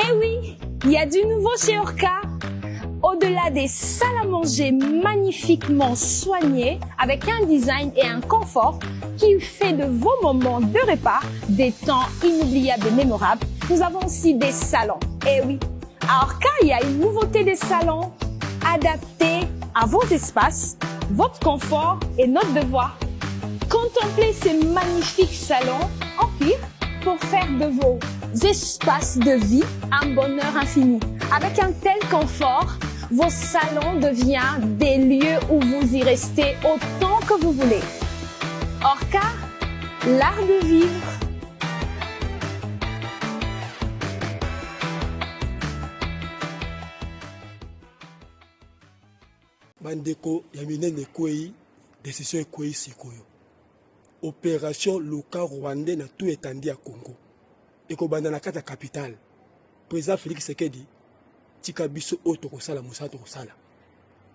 Eh oui, il y a du nouveau chez Orca. Au-delà des salles à manger magnifiquement soignées, avec un design et un confort qui fait de vos moments de repas des temps inoubliables et mémorables, nous avons aussi des salons. Eh oui, à Orca, il y a une nouveauté des salons adaptés à vos espaces, votre confort et notre devoir. Contemplez ces magnifiques salons en cuir pour faire de vos espaces de vie un bonheur infini. Avec un tel confort, vos salons deviennent des lieux où vous y restez autant que vous voulez. Orca, l'art de vivre. Bandeko Yaminene Kwei, décision Kwei Sikoyo. Opération Luka Rwandais na tout étendu à Congo. Et ko banda na kata capitale. Président Félix Sekedi tika biso oto ko sala musato ko sala.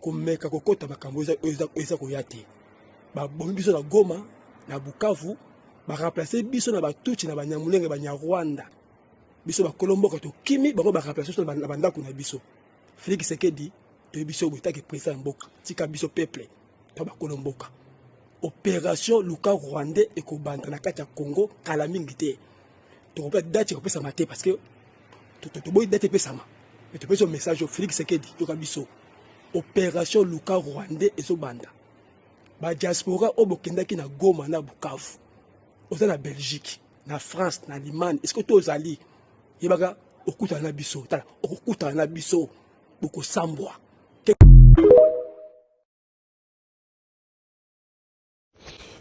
Ko meka ko kota makambo eza ko yate. Ba bombi biso na Goma na Bukavu ba remplacer biso na batuchi na banyamulenge banyarwanda. Biso ba Kolomboka to kimi bango ba remplacer biso na bandako na biso. Félix Sekedi to biso botaki président mboka tika biso peuple to ba Kolomboka. Opération Luka Rwandais et ko banda na kata Congo kala mingi te. To ko date ko pesa maté parce que to boy date pesa ma. Mais tu peux un message au Félix Sekedi to biso. Opération Luka Rwandais et so banda. Ba diaspora o bokendaki na Goma na Bukavu. Oza na Belgique, na France, na Allemagne. Est-ce que to ozali yebaka okuta na biso, tala okuta na biso boko sambwa.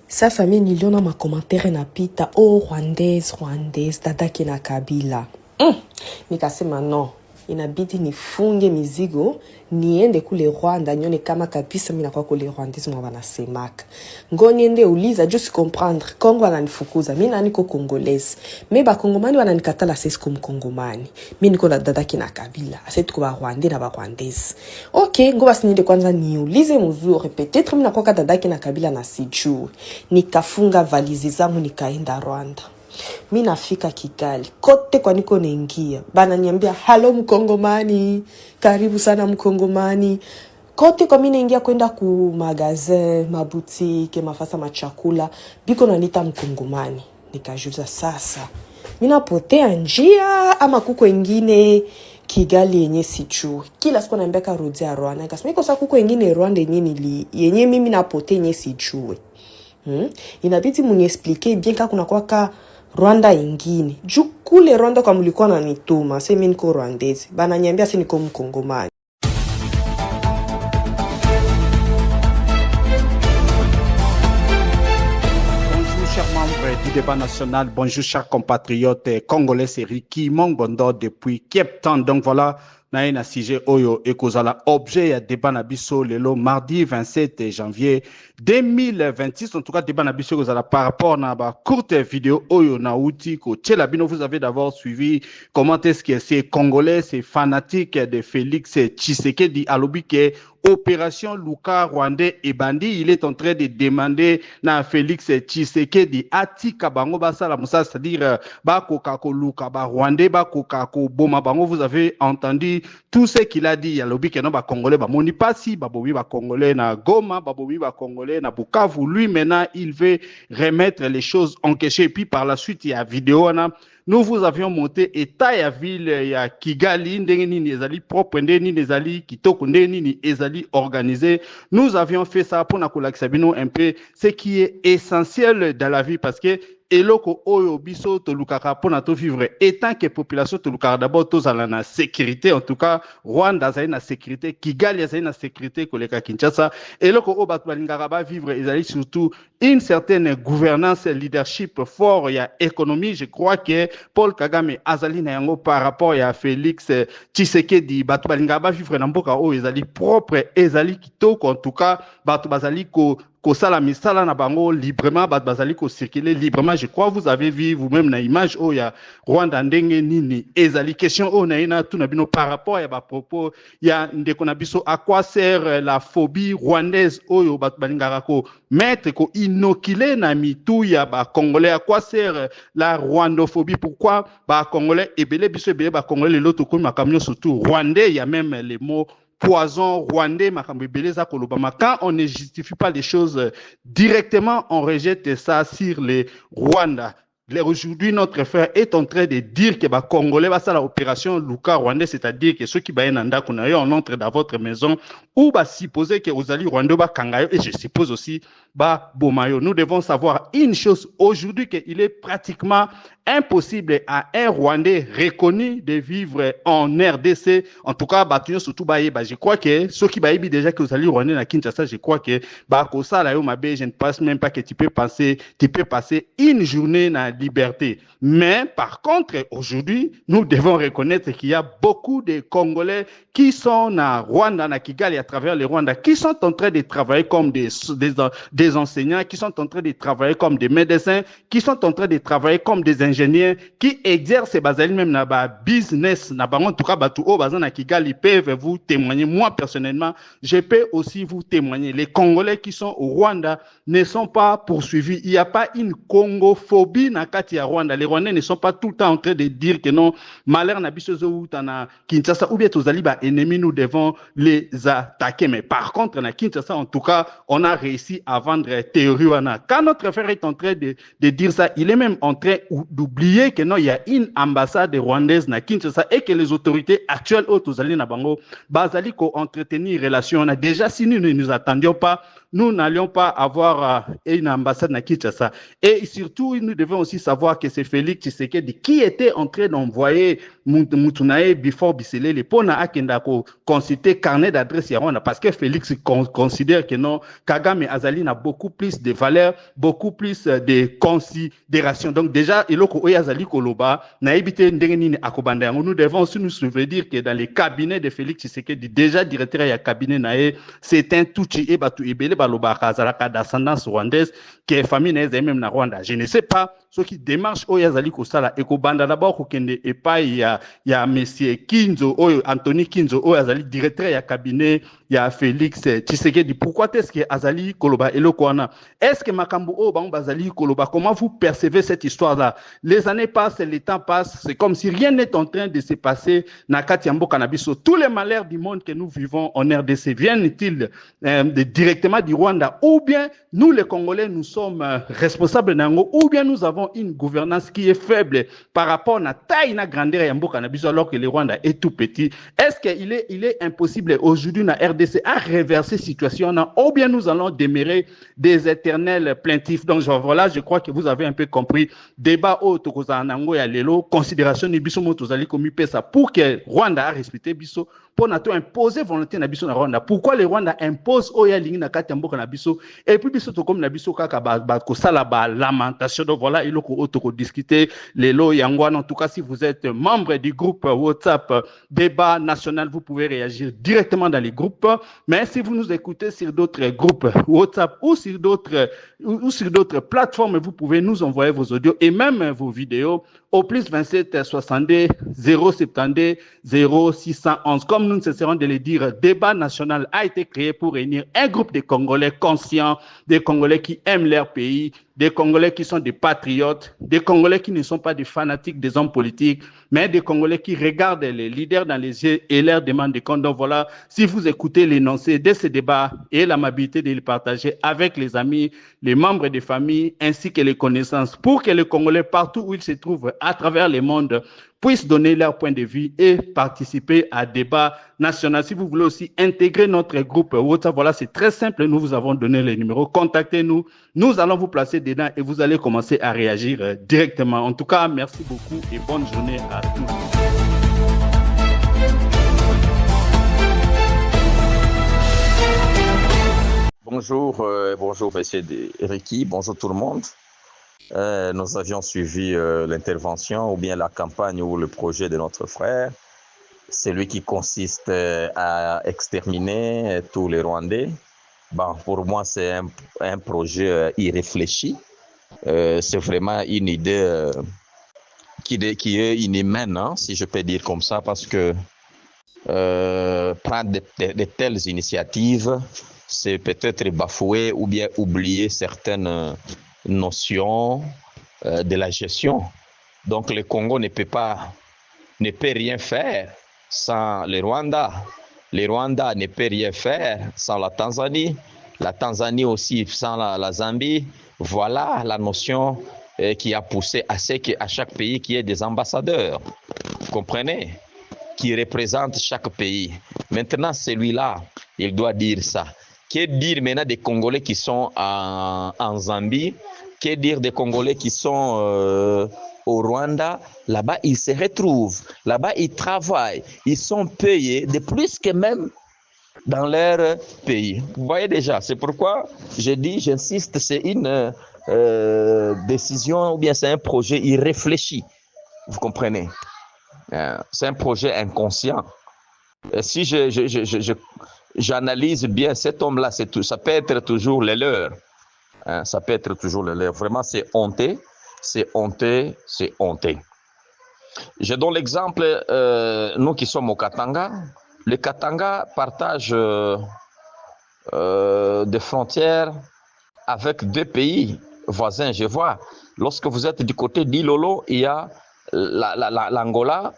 Sa famille niliona ma commentaire na pita oh rwandaise dada kina Kabila. Nikasema no, inabidi nifunge mizigo niende kule Rwanda nione kama kabisa mimi nakuwa kule Rwandese mwa wanasemaka. Ngo niende uliza just comprendre Kongo wananifukuza mimi na niko Congolaise. Mais ba Kongomani wananikatala sisi comme Kongomani. Mimi niko na dada kina Kabila. Asa tuko ba Rwandais na ba Rwandese. Okay, ngo basi niende kwanza niulize mzuri peut-être mimi nakuwa dada kina Kabila na sijui. Nikafunga valizi zangu nikaenda Rwanda. Mi nafika Kigali, kote kwa niko naingia bana niambia halo mkongomani, karibu sana mkongomani. Kote kwa mi naingia kwenda ku magazin, mabutike, mafasa machakula, biko nanita mkongomani. Nikajuza sasa mi napotea njia ama kuko ingine Kigali yenye sijui. Kila siku naambia karudia Rwanda, nikasema iko sasa kuko ingine Rwanda yenye mimi napotea yenye sijui. Inabidi muniexplique bien kama kuna kwa Rwanda ingine. Jukule Rwanda kwa mlikuwa na nituma, sasa mimi niko Rwandaise. Bana niambia si niko mkongomani. Bonjour chers membres du débat national, bonjour chers compatriotes congolais série qui Mongondo depuis Cape Town. Donc voilà, na ina sujet oyo ekozala objet ya débat na biso lelo mardi 27 janvier 2026. En tout cas débat na biso ekozala par rapport na ba courte vidéo oyo na uti ko tchela bino. Vous avez d'abord suivi comment est-ce que ces Congolais, ces fanatiques de Félix Tshisekedi alobi ke opération Luka Rwandais et Bandi, il est en train de demander na Félix Tshisekedi atika bango basala musa, c'est-à-dire ba kokako Luka ba Rwandais ba kokako boma bango. Vous avez entendu tout ce qu'il a dit. Yalobi ke no ba Congolais ba moni pasi ba bobi ba Congolais na Goma ba bobi ba Congolais na Bukavu. Lui maintenant il veut remettre les choses en question. Et puis par la suite il y a vidéo na nous vous avions monté état ya ville ya Kigali ndenge nini ezali propre ndenge nini ezali kitoko ndenge nini ezali organisé. Nous avions fait ça pour na kolakisa bino un peu ce qui est essentiel dans la vie, parce que eloko oyo biso to lukaka pona to vivre étant que population to lukaka d'abord to zala na sécurité. En tout cas Rwanda zali na sécurité, Kigali zali na sécurité koleka Kinshasa. Eloko o batu balingaka ba vivre ezali surtout une certaine gouvernance, leadership fort ya économie. Je crois que Paul Kagame azali na yango par rapport ya Félix Tshisekedi. Batu balingaka ba vivre na mboka o ezali propre ezali kitoko. En tout cas batu bazali ko kosala misala na bango librement, bazali ko circuler librement. Je crois vous avez vu vous-même na image oh ya Rwanda ndenge nini ezali question oh na ina tout na bino par rapport ya ba propos ya ndeko na biso à quoi sert la phobie rwandaise oyo balingaka ko mettre ko inoculer na mitu ya ba congolais, à quoi sert la rwandophobie, pourquoi ba congolais ebele biso ebele ba congolais l'autre ko makamyo surtout rwandais, il y a même les mots poison rwandais makambo ebele za kolobama. Quand on ne justifie pas les choses directement, on rejette ça sur les Rwandais. Aujourd'hui, notre frère est en train de dire que les Congolais va faire l'opération Luka Rwandais, c'est-à-dire que ceux qui baillent nanda kunayo, on entre dans votre maison ou va supposer que vous allez Rwanda ba kangayo et je suppose aussi ba bomayo. Nous devons savoir une chose aujourd'hui, qu'il est pratiquement impossible à un Rwandais reconnu de vivre en RDC. En tout cas, surtout je crois que ceux qui baillent déjà que vous allez Rwanda na Kinshasa, je crois que ça là je ne pense même pas que tu peux passer une journée na liberté. Mais par contre, aujourd'hui, nous devons reconnaître qu'il y a beaucoup de Congolais qui sont à Rwanda, à Kigali, à travers le Rwanda, qui sont en train de travailler comme des enseignants, qui sont en train de travailler comme des médecins, qui sont en train de travailler comme des ingénieurs, qui exercent même dans le business, en tout cas, à Kigali, peuvent vous témoigner. Moi, personnellement, je peux aussi vous témoigner. Les Congolais qui sont au Rwanda ne sont pas poursuivis. Il n'y a pas une congophobie dans Katia Rwanda. Les Rwandais ne sont pas tout le temps en train de dire que non, malheur n'a bisozo ou tana Kinshasa ou bien aux Aliba ennemis, nous devons les attaquer. Mais par contre, na Kinshasa, en tout cas, on a réussi à vendre théorie. Quand notre frère est en train de dire ça, il est même en train d'oublier que non, il y a une ambassade rwandaise na Kinshasa et que les autorités actuelles aux Aliba Nabango, basali ko entretenir relation. On a déjà, si nous ne nous attendions pas, nous n'allions pas avoir une ambassade à Kinshasa. Et surtout, nous devons aussi savoir que c'est Félix Tshisekedi qui était en train d'envoyer Moutunae before Biselele pour Akenda consulter carnet d'adresse Rwanda parce que Félix considère que non, Kagame Azali n'a beaucoup plus de valeur, beaucoup plus de considération. Donc déjà, Eloko Oyazali Koloba, Naibite Ndengenini Akobanda, nous devons aussi nous souvenir que dans les cabinets de Félix Tshisekedi, déjà directeur du cabinet Nae, c'est un Tuchi et Batu Ebele Baloba Kazalaka d'ascendance rwandaise, qui est famille même na Rwanda. Je ne sais pas ce qui démarche Oyazali Kosala et Kobanda d'abord Kokende et pas il y a monsieur Kinzo Anthony Kinzo Oyazali directeur du cabinet il y a Félix Tshisekedi. Pourquoi est-ce que Azali Koloba et Lokwana? Est-ce que Makambo Bazali Koloba, comment vous percevez cette histoire-là? Les années passent, le temps passe, c'est comme si rien n'est en train de se passer na Katiambo Kanabiso. Tous les malheurs du monde que nous vivons en RDC viennent-ils directement du Rwanda ou bien nous les Congolais nous sommes responsables d'Ango ou bien nous avons une gouvernance qui est faible par rapport à la taille et la grandeur Yambo Kanabiso alors que le Rwanda est tout petit? Est-ce qu'il est impossible aujourd'hui na RDC à reverser situation ou bien nous allons demeurer des éternels plaintifs? Donc voilà, je crois que vous avez un peu compris. Débat au Tokoza Nango ya lelo, considération ni biso motozali komi pesa pour que Rwanda a respecté biso pour nato imposer volonté na biso na Rwanda. Pourquoi le Rwanda impose oya lingi na kati mboka na biso et puis biso to comme na biso kaka ba ko sala ba lamentation. Donc voilà, il faut auto discuter lelo yangwa. En tout cas, si vous êtes membre du groupe WhatsApp Débat National, vous pouvez réagir directement dans les groupes. Mais si vous nous écoutez sur d'autres groupes WhatsApp ou sur d'autres plateformes, vous pouvez nous envoyer vos audios et même vos vidéos au plus 27 62 072 0611. Comme nous ne cesserons de le dire, Débat National a été créé pour réunir un groupe de Congolais conscients, des Congolais qui aiment leur pays, des Congolais qui sont des patriotes, des Congolais qui ne sont pas des fanatiques des hommes politiques, mais des Congolais qui regardent les leaders dans les yeux et leur demandent des comptes. Donc voilà, si vous écoutez l'énoncé de ce débat et l'amabilité de le partager avec les amis, les membres des familles ainsi que les connaissances, pour que les Congolais partout où ils se trouvent à travers le monde puissent donner leur point de vue et participer à débat national. Si vous voulez aussi intégrer notre groupe WhatsApp, voilà, c'est très simple. Nous vous avons donné les numéros. Contactez-nous. Nous allons vous placer dedans et vous allez commencer à réagir directement. En tout cas, merci beaucoup et bonne journée à tous. Bonjour, bonjour monsieur Ricky, bonjour tout le monde. Nous avions suivi l'intervention ou bien la campagne ou le projet de notre frère, celui qui consiste à exterminer tous les Rwandais Bon, pour moi, c'est un projet irréfléchi. C'est vraiment une idée qui est inhumaine, hein, si je peux dire comme ça, parce que prendre de telles initiatives, c'est peut-être bafouer ou bien oublier certaines notions de la gestion. Donc le Congo ne peut rien faire sans le Rwanda. Le Rwanda ne peut rien faire sans la Tanzanie. La Tanzanie aussi sans la Zambie. Voilà la notion qui a poussé à ce qu'à chaque pays qu'il y ait des ambassadeurs. Vous comprenez? Qui représente chaque pays. Maintenant, celui-là, il doit dire ça. Que dire maintenant des Congolais qui sont en Zambie? Que dire des Congolais qui sont au Rwanda? Là-bas, ils se retrouvent. Là-bas, ils travaillent. Ils sont payés de plus que même dans leur pays. Vous voyez déjà, c'est pourquoi je dis, j'insiste, c'est une décision ou bien c'est un projet irréfléchi. Vous comprenez? C'est un projet inconscient. Si j'analyse bien cet homme-là, ça peut être toujours le leur. Ça peut être toujours le leur. Vraiment, c'est honteux, c'est honteux, c'est honteux. Je donne l'exemple, nous qui sommes au Katanga. Le Katanga partage des frontières avec 2 pays voisins, je vois. Lorsque vous êtes du côté d'Ilolo, il y a l'Angola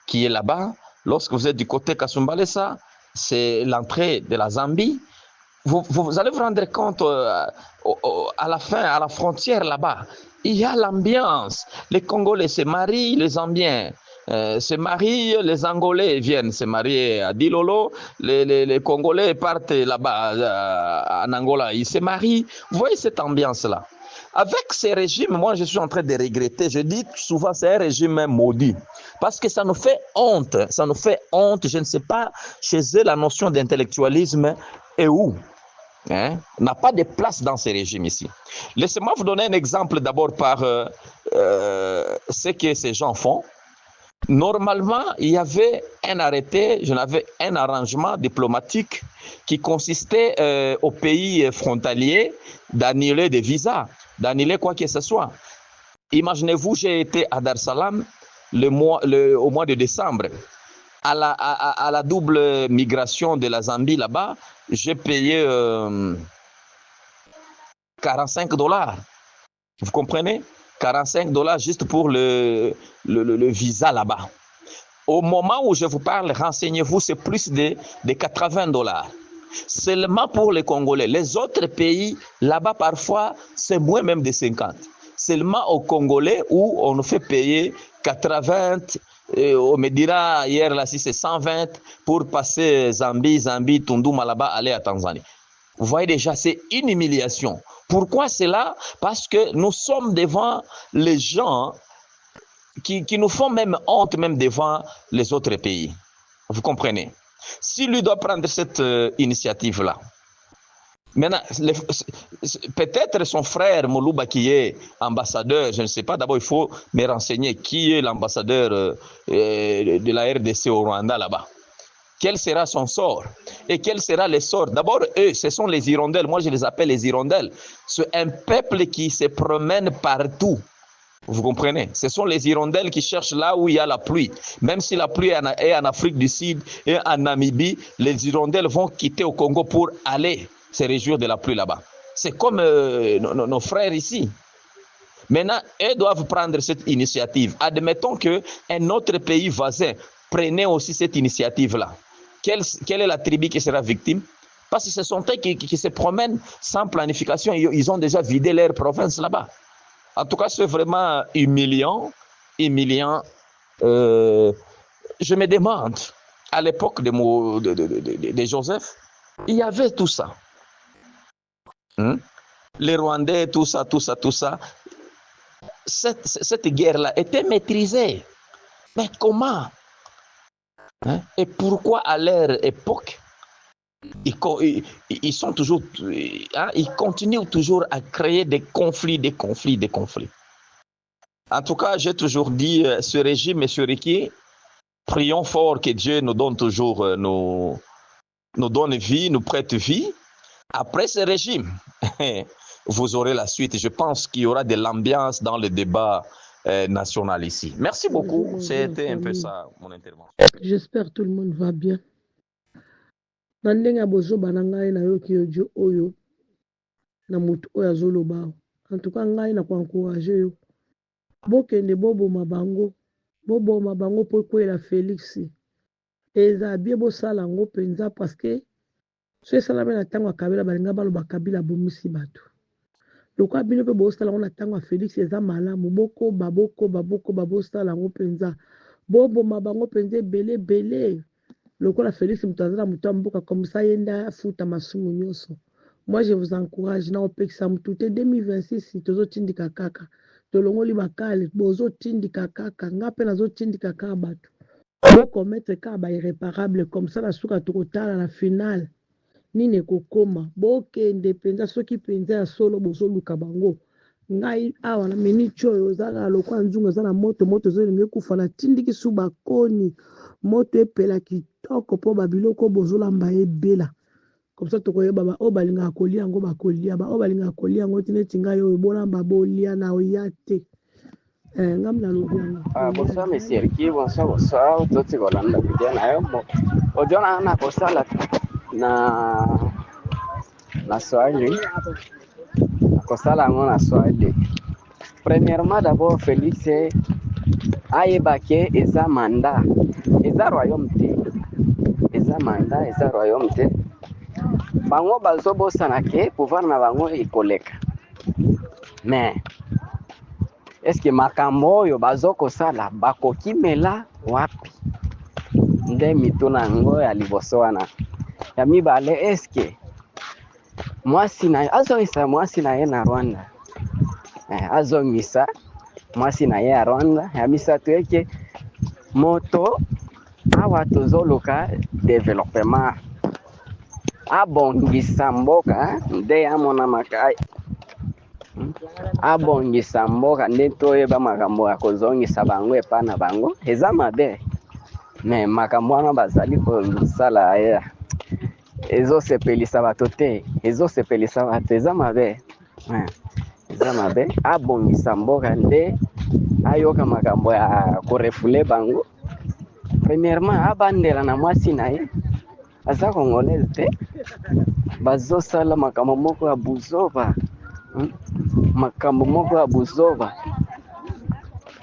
qui est là-bas. Lorsque vous êtes du côté Kasumbalesa, c'est l'entrée de la Zambie. Vous allez vous rendre compte à la fin, à la frontière là-bas, il y a l'ambiance. Les Congolais se marient, les Zambiens se marient, les Angolais viennent se marier à Dilolo, les Congolais partent là-bas en Angola, ils se marient. Vous voyez cette ambiance-là. Avec ces régimes, moi je suis en train de regretter, je dis souvent c'est un régime maudit, parce que ça nous fait honte, je ne sais pas chez eux la notion d'intellectualisme est où, n'a pas de place dans ces régimes ici. Laissez-moi vous donner un exemple d'abord par ce que ces gens font. Normalement, il y avait un arrêté, un arrangement diplomatique qui consistait aux pays frontaliers d'annuler des visas, d'annuler quoi que ce soit. Imaginez-vous, j'ai été à Dar es Salaam au mois de décembre. À la double migration de la Zambie là-bas, j'ai payé $45. Vous comprenez? $45 juste pour le visa là-bas. Au moment où je vous parle, renseignez-vous, c'est plus de $80. Seulement pour les Congolais. Les autres pays, là-bas, parfois, c'est moins même de 50. Seulement aux Congolais où on nous fait payer 80, on me dira hier là si c'est 120 pour passer Zambie, Tunduma là-bas, aller à Tanzanie. Vous voyez déjà, c'est une humiliation. Pourquoi cela? Parce que nous sommes devant les gens qui nous font même honte, même devant les autres pays. Vous comprenez? Si lui doit prendre cette initiative-là, maintenant, peut-être son frère Moulouba qui est ambassadeur, je ne sais pas, d'abord il faut me renseigner qui est l'ambassadeur de la RDC au Rwanda là-bas. Quel sera son sort? Et quel sera le sort? D'abord, eux, ce sont les hirondelles. Moi, je les appelle les hirondelles. C'est un peuple qui se promène partout. Vous comprenez? Ce sont les hirondelles qui cherchent là où il y a la pluie. Même si la pluie est en Afrique du Sud et en Namibie, les hirondelles vont quitter au Congo pour aller se réjouir de la pluie là-bas. C'est comme nos frères ici. Maintenant, eux doivent prendre cette initiative. Admettons qu'un autre pays voisin prenait aussi cette initiative-là. Quelle est la tribu qui sera victime? Parce que ce sont eux qui se promènent sans planification. Ils ont déjà vidé leur province là-bas. En tout cas, c'est vraiment humiliant. Je me demande, à l'époque de Joseph, il y avait tout ça. Les Rwandais, tout ça. Cette guerre-là était maîtrisée. Mais comment? Et pourquoi à leur époque, ils sont toujours, ils continuent toujours à créer des conflits. En tout cas, j'ai toujours dit, ce régime, M. Ricky, prions fort que Dieu nous donne toujours, nous donne vie, nous prête vie. Après ce régime, vous aurez la suite. Je pense qu'il y aura de l'ambiance dans le débat national ici. Merci beaucoup. C'était un peu ça mon intervention. J'espère que tout le monde va bien. Na ndenge ya bozoba na ngai nayoki audio oyo na motu oyo azoloba. En tout cas ngai na koencourage yo. Bokende boboma bango. Boboma bango po koyela Félix. Eza bien bosala yango mpenza parce que so esalami na ntango ya Kabila balinga baloba Kabila abomisi bato. Lokwa bino mpe bosala yango na ntango ya Félix eza malamu. Bokoba bosala yango mpenza. Boboma bango mpenza ebele. Lokola Félix Mutazala mutu mboka comme ça yenda futa masumu nyonso. Moi je vous encourage na opekisa mutu te 2026 tozotindika kaka. Tolongoli bakale bozotindika kaka ngape nazotindika kaka bato. Commettre ka ba irréparable comme ça la suka tokotala na finale. Nini kokoma bokende penza soki penza ya solo bozoluka bango. Ngai awa na minute oyo zala lokwa nzungu zala moto zolingi kufa na tindiki suba koni moto epela kitoko po babiloko bozolamba ebela comme ça tokoyeba ba o balinga kolia yango bakolia ba o balinga kolia yango tineti ngai oyo bolamba bolia na oyate ngam na lobianga bonsoir monsieur Ricky, bonsoir toti kolanda video na yo ojona na kosala na Swahili kosala yango na Swahili. Premièrement d'abord Félix ayebake eza mandat eza royaume te bango bazobosana ke pouvoir na bango ekoleka mais est-ce que makambo oyo bazokosala bakokimela wapi nde mituna yango ya liboso wana ya mibale est-ce que azongisa mwasi na ye na Rwanda azongisa mwasi na ye ya Rwanda ya misato eke moto awa tozoluka développement abongisa mboka nde yamona makai abongisa mboka nde toyeba makambo ya kozongisa bango epa na bango eza mabe me makambo wana bazali kosala ezosepelisa bato te eza mabe abongisa mboka nde ayoka makambo ya korefule bango. Premièrement abandela na mwasi na ye aza congolaise te bazosala makambo moko ya buzoba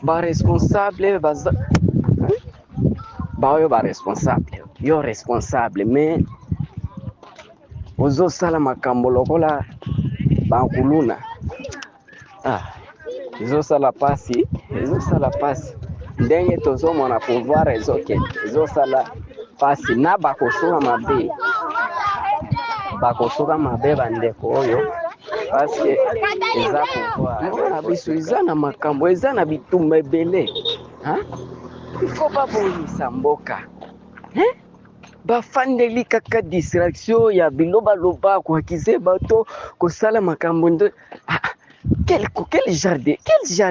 baresponsable baoyo baresponsable yo responsable mais ozosala makambo lokola bankuluna ezosala pasi ndenge tozomona pouvoir ezosala pasi na bakosuka mabe bandeko oyo paske eza pouvoir na biso eza na makambo eza na bitumba ebele ifo babongisa mboka bafandeli kaka distraction ya bilobaloba koakize bato kosala makambo nde quel genre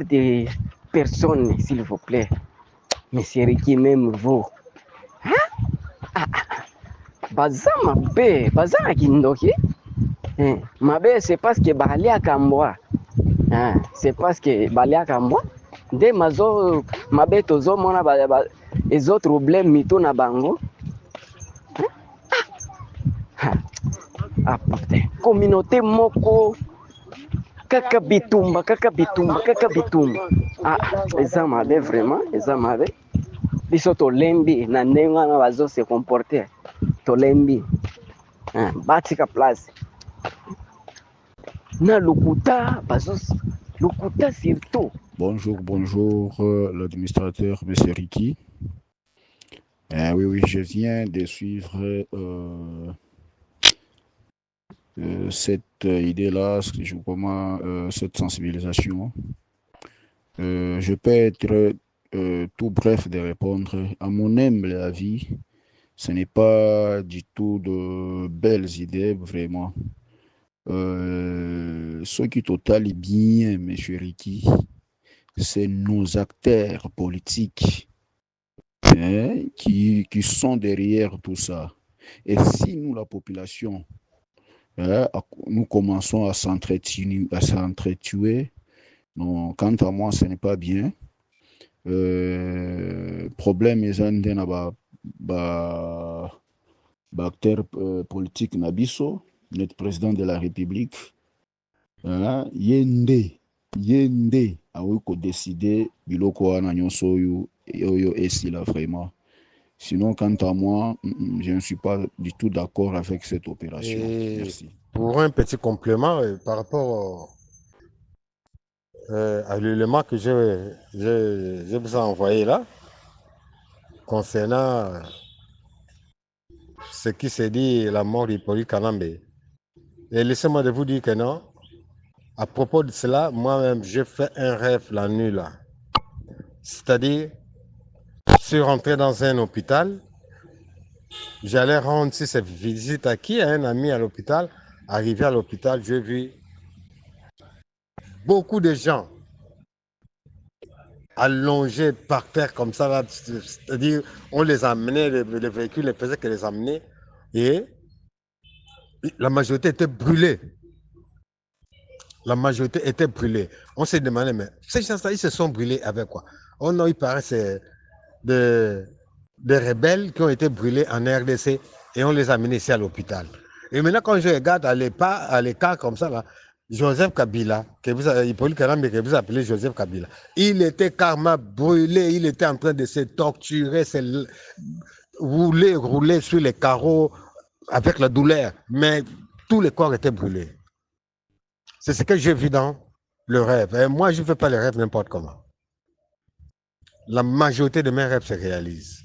de personne s'il vous plaît monsieur Ricky même vous baza mabe baza na kindoki mabe c'est parce que baliaka mbwa nde mabe tozomona ezotrouble mito na bango communauté moko kaka bitumba eza mabe vraiment eza mabe biso tolembi na ndenge wana bazose comporter tolembi batika place na lokuta surtout. Bonjour, l'administrateur, monsieur Ricky. Oui, je viens de suivre cette idée-là, cette sensibilisation. Je peux être tout bref de répondre. À mon humble avis, ce n'est pas du tout de belles idées, vraiment. Ce qui totalise bien, M. Ricky, c'est nos acteurs politiques qui sont derrière tout ça. Et si nous, la population, nous commençons à s'entretuer. Non, quant à moi, ce n'est pas bien. Problème est acteur politique nabiso, notre président de la République. Yende awiko décider biloko wana nyonso oyo esila vraiment. Sinon, quant à moi, je ne suis pas du tout d'accord avec cette opération. Merci. Pour un petit complément par rapport à l'élément que je vous ai envoyé là, concernant ce qui s'est dit, la mort d'Hippolyte Kanambe. Et laissez-moi de vous dire que non, à propos de cela, moi-même, j'ai fait un rêve la nuit là. C'est-à-dire, je suis rentré dans un hôpital, j'allais rendre cette visite à qui? À un ami à l'hôpital. Arrivé à l'hôpital, j'ai vu beaucoup de gens allongés par terre comme ça, là, c'est-à-dire on les amenait, les véhicules ne faisaient que les amener, et la majorité était brûlée. La majorité était brûlée. On s'est demandé, mais ces gens-là, ils se sont brûlés avec quoi? On a eu pareil, c'est des rebelles qui ont été brûlés en RDC et on les a amenés ici à l'hôpital. Et maintenant, quand je regarde à l'écart comme ça, là, Joseph Kabila, Hippolyte Kanambe, que vous appelez Joseph Kabila, il était carrément brûlé, il était en train de se torturer, rouler sur les carreaux avec la douleur, mais tous les corps étaient brûlés. C'est ce que j'ai vu dans le rêve. Et moi, je ne fais pas les rêves n'importe comment. La majorité de mes rêves se réalisent.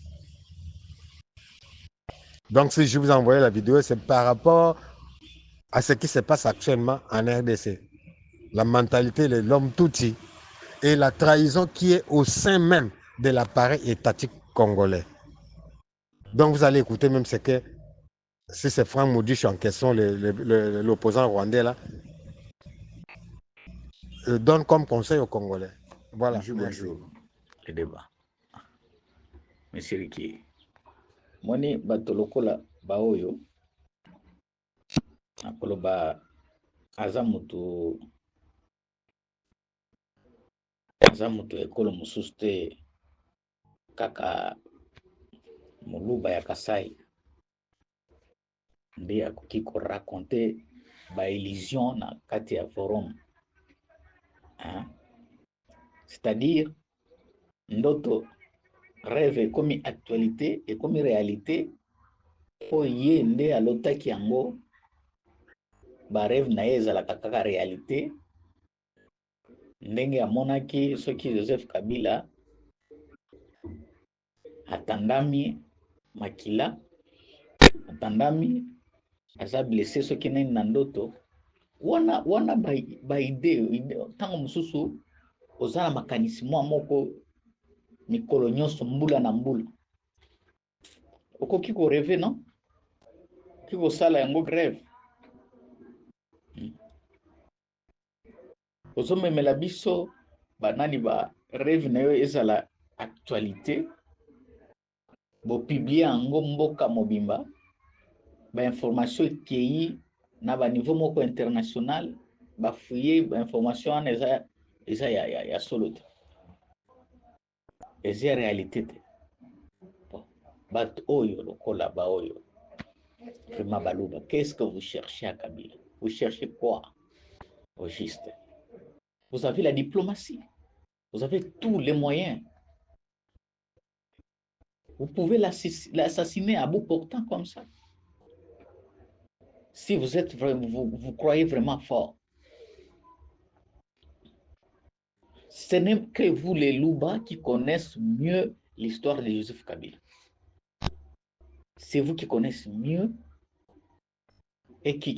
Donc, si je vous envoie la vidéo, c'est par rapport à ce qui se passe actuellement en RDC. La mentalité de l'homme touti et la trahison qui est au sein même de l'appareil étatique congolais. Donc, vous allez écouter même ce que, si c'est Franck Moudiche en question, l'opposant rwandais là, donne comme conseil aux Congolais. Voilà. Bonjour. Le débat. Monsieur Ricky. Moni batolokola baoyo. Akoloba azamutu ekolo mususte kaka muluba ya Kasai. Nde akoki ko raconter ba illusion na kati ya forum. Hein? C'est-à-dire, ndoto rêve comme actualité et comme réalité, oye nde alotaki yango, ba rêve na ye ezalaka kaka réalité, ndenge amonaki soki Joseph Kabila atandami makila, atandami aza blessé soki nani na ndoto, wana ba idée tango mususu ozala makanisi moko mikolo nyonso mbula na mbula okoki ko rêver non kiko sala yango grève ozomemela biso banani ba rêve na yo ezala actualité bo publier yango mboka mobimba ba information ekei na ba niveau moko international ba fouiller ba information wana eza ya solo te eza réalité te bat oyo lokola ba oyo vraiment baluba qu'est-ce que vous cherchez à Kabila? Vous cherchez quoi au juste? Vous avez la diplomatie, vous avez tous les moyens, vous pouvez l'assassiner à bout portant comme ça si vous êtes vous croyez vraiment fort. Ce n'est que vous les Louba qui connaissent mieux l'histoire de Joseph Kabila. C'est vous qui connaissez mieux et qui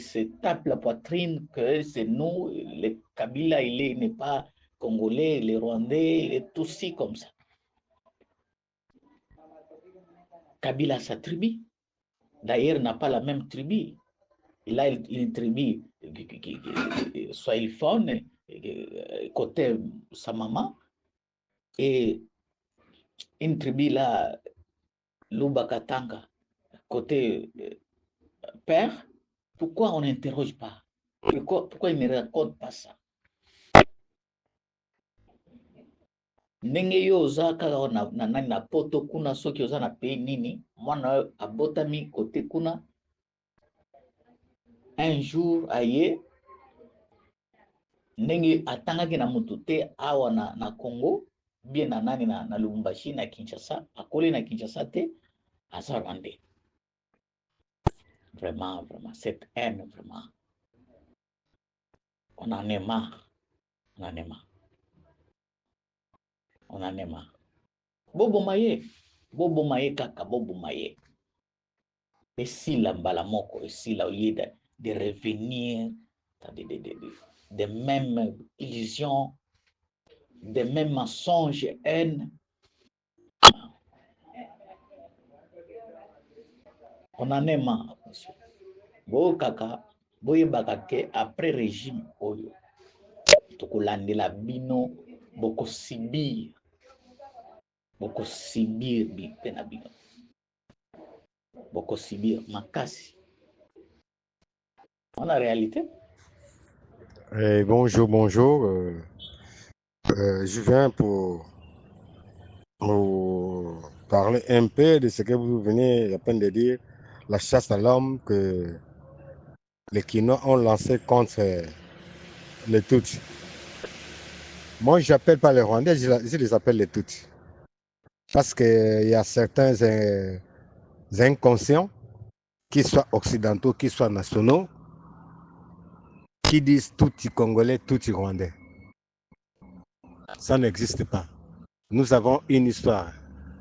se tape la poitrine que c'est nous, les Kabila, il n'est pas congolais, les Rwandais, il est aussi comme ça. Kabila a sa tribu. D'ailleurs, n'a pas la même tribu. Il a une tribu Swahiliphone, côté sa maman, et une tribu là, Luba Katanga, côté Père, pourquoi on n'interroge pas? Pourquoi il ne raconte pas ça? Ndenge yo oza kaka na poto kuna soki oza na pays nini mwana abotami kote kuna un jour aye ndenge atangaki na mutu te awa na Congo bien na nani na Lubumbashi na Kinshasa akoli na Kinshasa te aza Rwandais. Vraiment cette haine vraiment on en est marre. Bobo maye kaka bobo maye. Esila mbala moko, esila au lieu de revenir des mêmes illusions, des mêmes mensonges, haine. On en est marre, monsieur. Bo kaka, boye bakake après régime oyo. Tokolandela bino boko sibir bipena bino. Boko sibir makasi. On a réalité. Bonjour. Je viens pour parler un peu de ce que vous venez à peine de dire, la chasse à l'homme que les Kinois ont lancé contre les Tutsis. Moi, je n'appelle pas les Rwandais, je les appelle les Tutsis. Parce qu'il y a certains inconscients, qu'ils soient occidentaux, qu'ils soient nationaux, qui disent Tutsi congolais, Tutsi rwandais. Ça n'existe pas. Nous avons une histoire.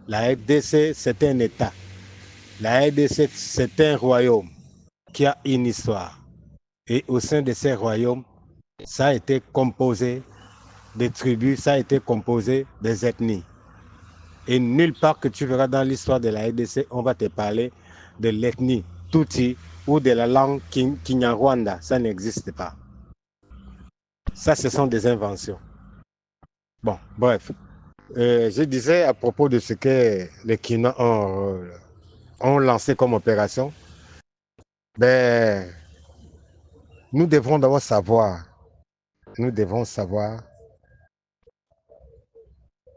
La RDC, c'est un État. La RDC, c'est un royaume qui a une histoire. Et au sein de ces royaumes, ça a été composé des tribus, ça a été composé des ethnies. Et nulle part que tu verras dans l'histoire de la RDC, on va te parler de l'ethnie Tutsi ou de la langue Kinyarwanda. Ça n'existe pas. Ça, ce sont des inventions. Bon, bref. Je disais à propos de ce que les Kinois ont lancé comme opération, nous devrons d'abord savoir,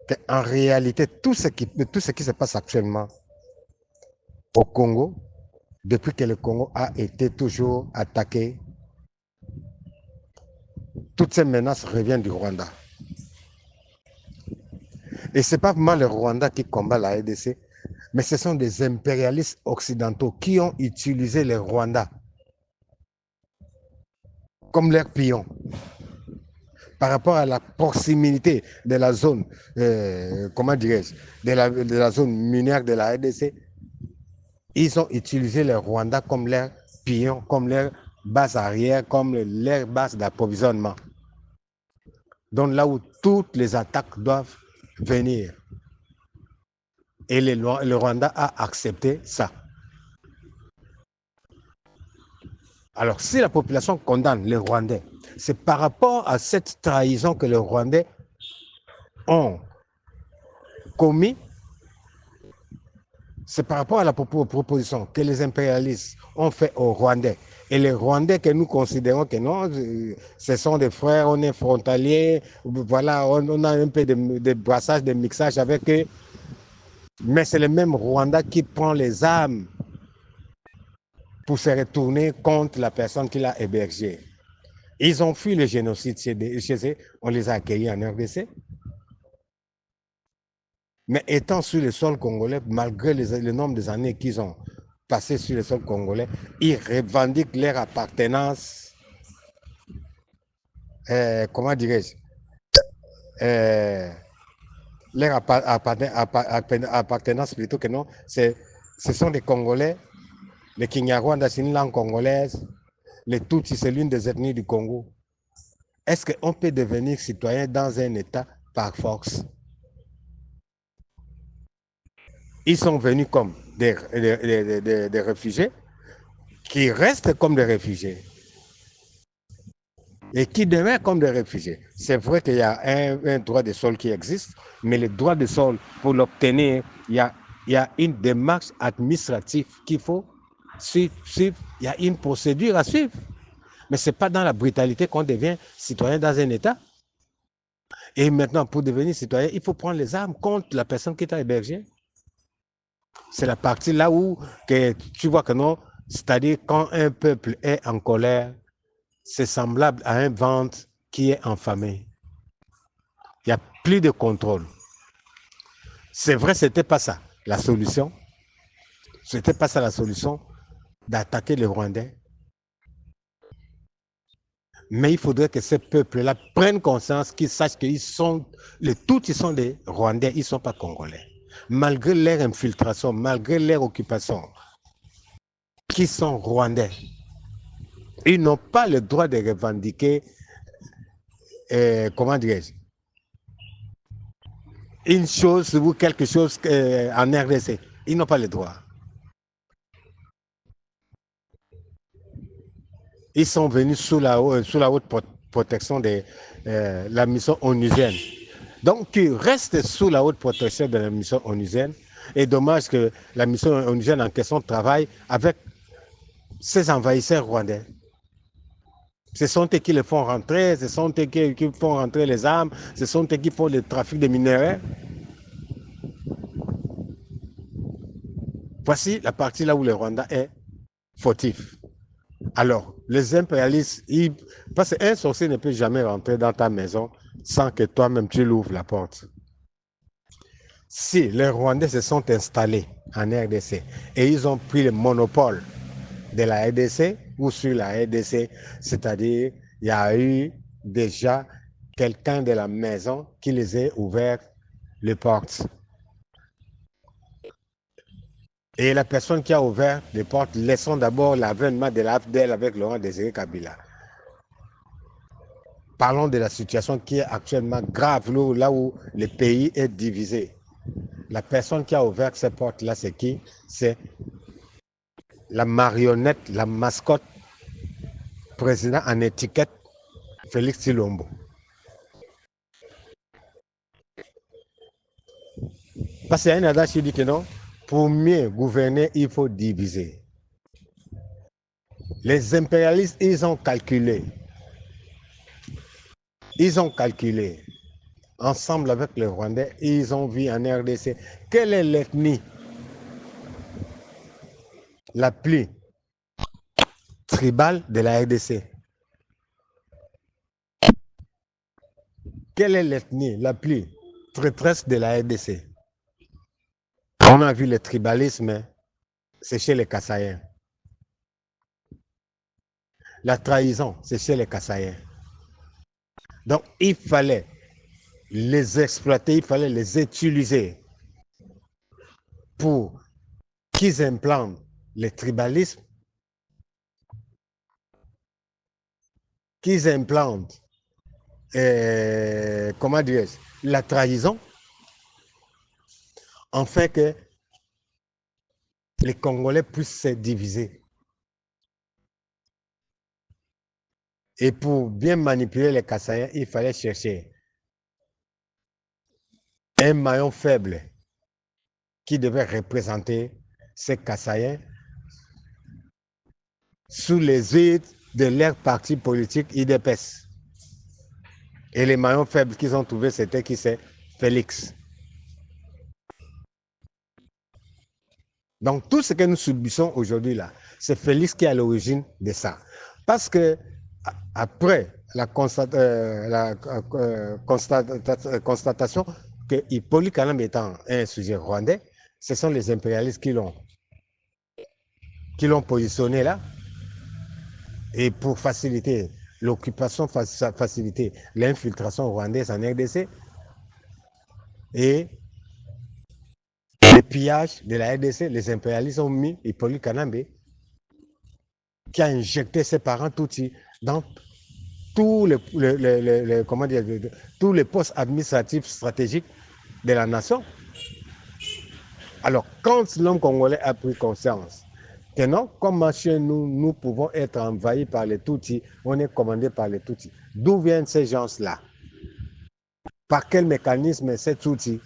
qu'en réalité, tout ce qui se passe actuellement au Congo, depuis que le Congo a été toujours attaqué, toutes ces menaces reviennent du Rwanda. Et ce n'est pas vraiment le Rwanda qui combat la RDC, mais ce sont des impérialistes occidentaux qui ont utilisé le Rwanda comme leur pion. Par rapport à la proximité de la zone, de la zone minière de la RDC, ils ont utilisé le Rwanda comme leur pion, comme leur base arrière, comme leur base d'approvisionnement. Donc là où toutes les attaques doivent venir. Et le Rwanda a accepté ça. Alors, si la population condamne les Rwandais, c'est par rapport à cette trahison que les Rwandais ont commis, c'est par rapport à la proposition que les impérialistes ont fait aux Rwandais. Et les Rwandais que nous considérons que non, ce sont des frères, on est frontaliers, voilà, on a un peu de brassage, de mixage avec eux. Mais c'est le même Rwanda qui prend les armes pour se retourner contre la personne qui l'a hébergé. Ils ont fui le génocide chez eux, on les a accueillis en RDC. Mais étant sur le sol congolais, malgré le nombre des années qu'ils ont passé sur le sol congolais, ils revendiquent leur appartenance, comment dirais-je, leur appartenance plutôt que non, ce sont des Congolais. Les Kinyarwanda, c'est une langue congolaise. Les Tutsis, c'est l'une des ethnies du Congo. Est-ce qu'on peut devenir citoyen dans un État par force? Ils sont venus comme des réfugiés, qui restent comme des réfugiés et qui demeurent comme des réfugiés. C'est vrai qu'il y a un droit de sol qui existe, mais le droit de sol, pour l'obtenir, il y a une démarche administrative qu'il faut il y a une procédure à suivre. Mais ce n'est pas dans la brutalité qu'on devient citoyen dans un État. Et maintenant, pour devenir citoyen, il faut prendre les armes contre la personne qui t'a hébergé. C'est la partie là où que tu vois que non, c'est-à-dire quand un peuple est en colère, c'est semblable à un ventre qui est enflammé. Il n'y a plus de contrôle. C'est vrai, ce n'était pas ça la solution. Ce n'était pas ça la solution d'attaquer les Rwandais. Mais il faudrait que ces peuples-là prennent conscience, qu'ils sachent qu'ils sont, les Tutsis sont des Rwandais, ils ne sont pas Congolais. Malgré leur infiltration, malgré leur occupation, qui sont Rwandais, ils n'ont pas le droit de revendiquer, comment dirais-je, une chose ou quelque chose en RDC. Ils n'ont pas le droit. Ils sont venus sous la haute protection de la mission onusienne. Donc, ils restent sous la haute protection de la mission onusienne. Et dommage que la mission onusienne en question travaille avec ces envahisseurs rwandais. Ce sont eux qui les font rentrer, ce sont eux qui font rentrer les armes, ce sont eux qui font le trafic de minerais. Voici la partie là où le Rwanda est fautif. Alors, les impérialistes, parce qu'un sorcier ne peut jamais rentrer dans ta maison sans que toi-même tu l'ouvres la porte. Si les Rwandais se sont installés en RDC et ils ont pris le monopole de la RDC ou sur la RDC, c'est-à-dire il y a eu déjà quelqu'un de la maison qui les a ouvert les portes. Et la personne qui a ouvert les portes, laissons d'abord l'avènement de l'AFDEL avec Laurent Désiré Kabila. Parlons de la situation qui est actuellement grave, là où le pays est divisé. La personne qui a ouvert ces portes-là, c'est qui? C'est la marionnette, la mascotte, président en étiquette, Félix Tshilombo. Parce qu'il y a un adage qui dit que non, pour mieux gouverner, il faut diviser. Les impérialistes, ils ont calculé. Ils ont calculé. Ensemble avec les Rwandais, ils ont vu en RDC quelle est l'ethnie la plus tribale de la RDC. Quelle est l'ethnie la plus traîtresse de la RDC? On a vu le tribalisme, c'est chez les Kassaïens. La trahison, c'est chez les Kassaïens. Donc, il fallait les exploiter, il fallait les utiliser pour qu'ils implantent le tribalisme, qu'ils implantent, comment dirais-je, la trahison, en fait que les Congolais puissent se diviser. Et pour bien manipuler les Kassaïens, il fallait chercher un maillon faible qui devait représenter ces Kassaïens sous les yeux de leur parti politique IDPS. Et les maillons faibles qu'ils ont trouvés, c'était qui? C'est Félix. Donc tout ce que nous subissons aujourd'hui là, c'est Félix qui est à l'origine de ça. Parce que après la constatation que Hippolyte Kalamba étant un sujet rwandais, ce sont les impérialistes qui l'ont positionné là. Et pour faciliter l'occupation, faciliter l'infiltration rwandaise en RDC et le pillage de la RDC, les impérialistes ont mis Hippolyte Kalamba qui a injecté ses parents Tutsis dans tous les postes administratifs stratégiques de la nation. Alors, quand l'homme congolais a pris conscience que non, comme chez nous, nous pouvons être envahis par les Tutsis, on est commandé par les Tutsis. D'où viennent ces gens-là? Par quel mécanisme ces Tutsis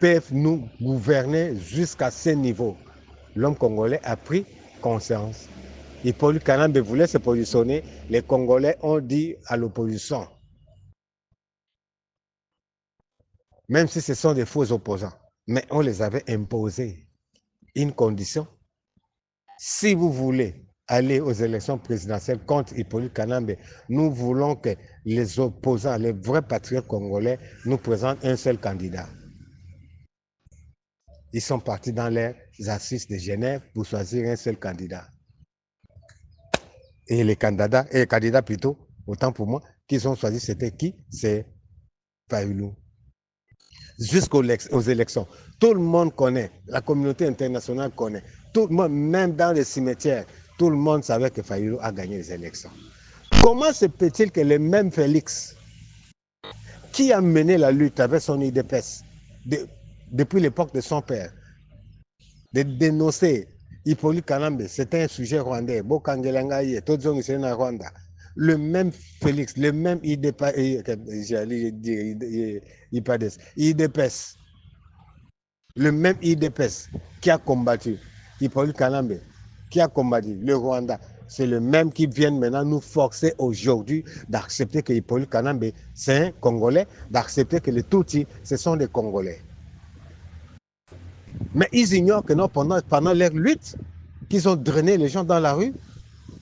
peuvent nous gouverner jusqu'à ce niveau? l'homme congolais a pris conscience. Hippolyte Kanambe voulait se positionner, les Congolais ont dit à l'opposition, même si ce sont des faux opposants, mais on les avait imposé une condition. Si vous voulez aller aux élections présidentielles contre Hippolyte Kanambe, nous voulons que les opposants, les vrais patriotes congolais, nous présentent un seul candidat. Ils sont partis dans les assises de Genève pour choisir un seul candidat. Et les candidats plutôt, autant pour moi, qu'ils ont choisi, c'était qui? C'est Fayulu. Jusqu'aux élections. Tout le monde connaît, la communauté internationale connaît, tout le monde, même dans les cimetières, tout le monde savait que Fayulu a gagné les élections. Comment se peut-il que le même Félix, qui a mené la lutte avec son IDPS, depuis l'époque de son père, de dénoncer Hippolyte Kanambe, c'était un sujet rwandais, Bokangelangaye, Rwanda. Le même Félix, le même IDPS, le même IDPS qui a combattu Hippolyte Kanambe, qui a combattu le Rwanda, c'est le même qui vient maintenant nous forcer aujourd'hui d'accepter que Hippolyte Kanambe, c'est un Congolais, d'accepter que les Tutsis, ce sont des Congolais. Mais ils ignorent que non, pendant leur lutte, qu'ils ont drainé les gens dans la rue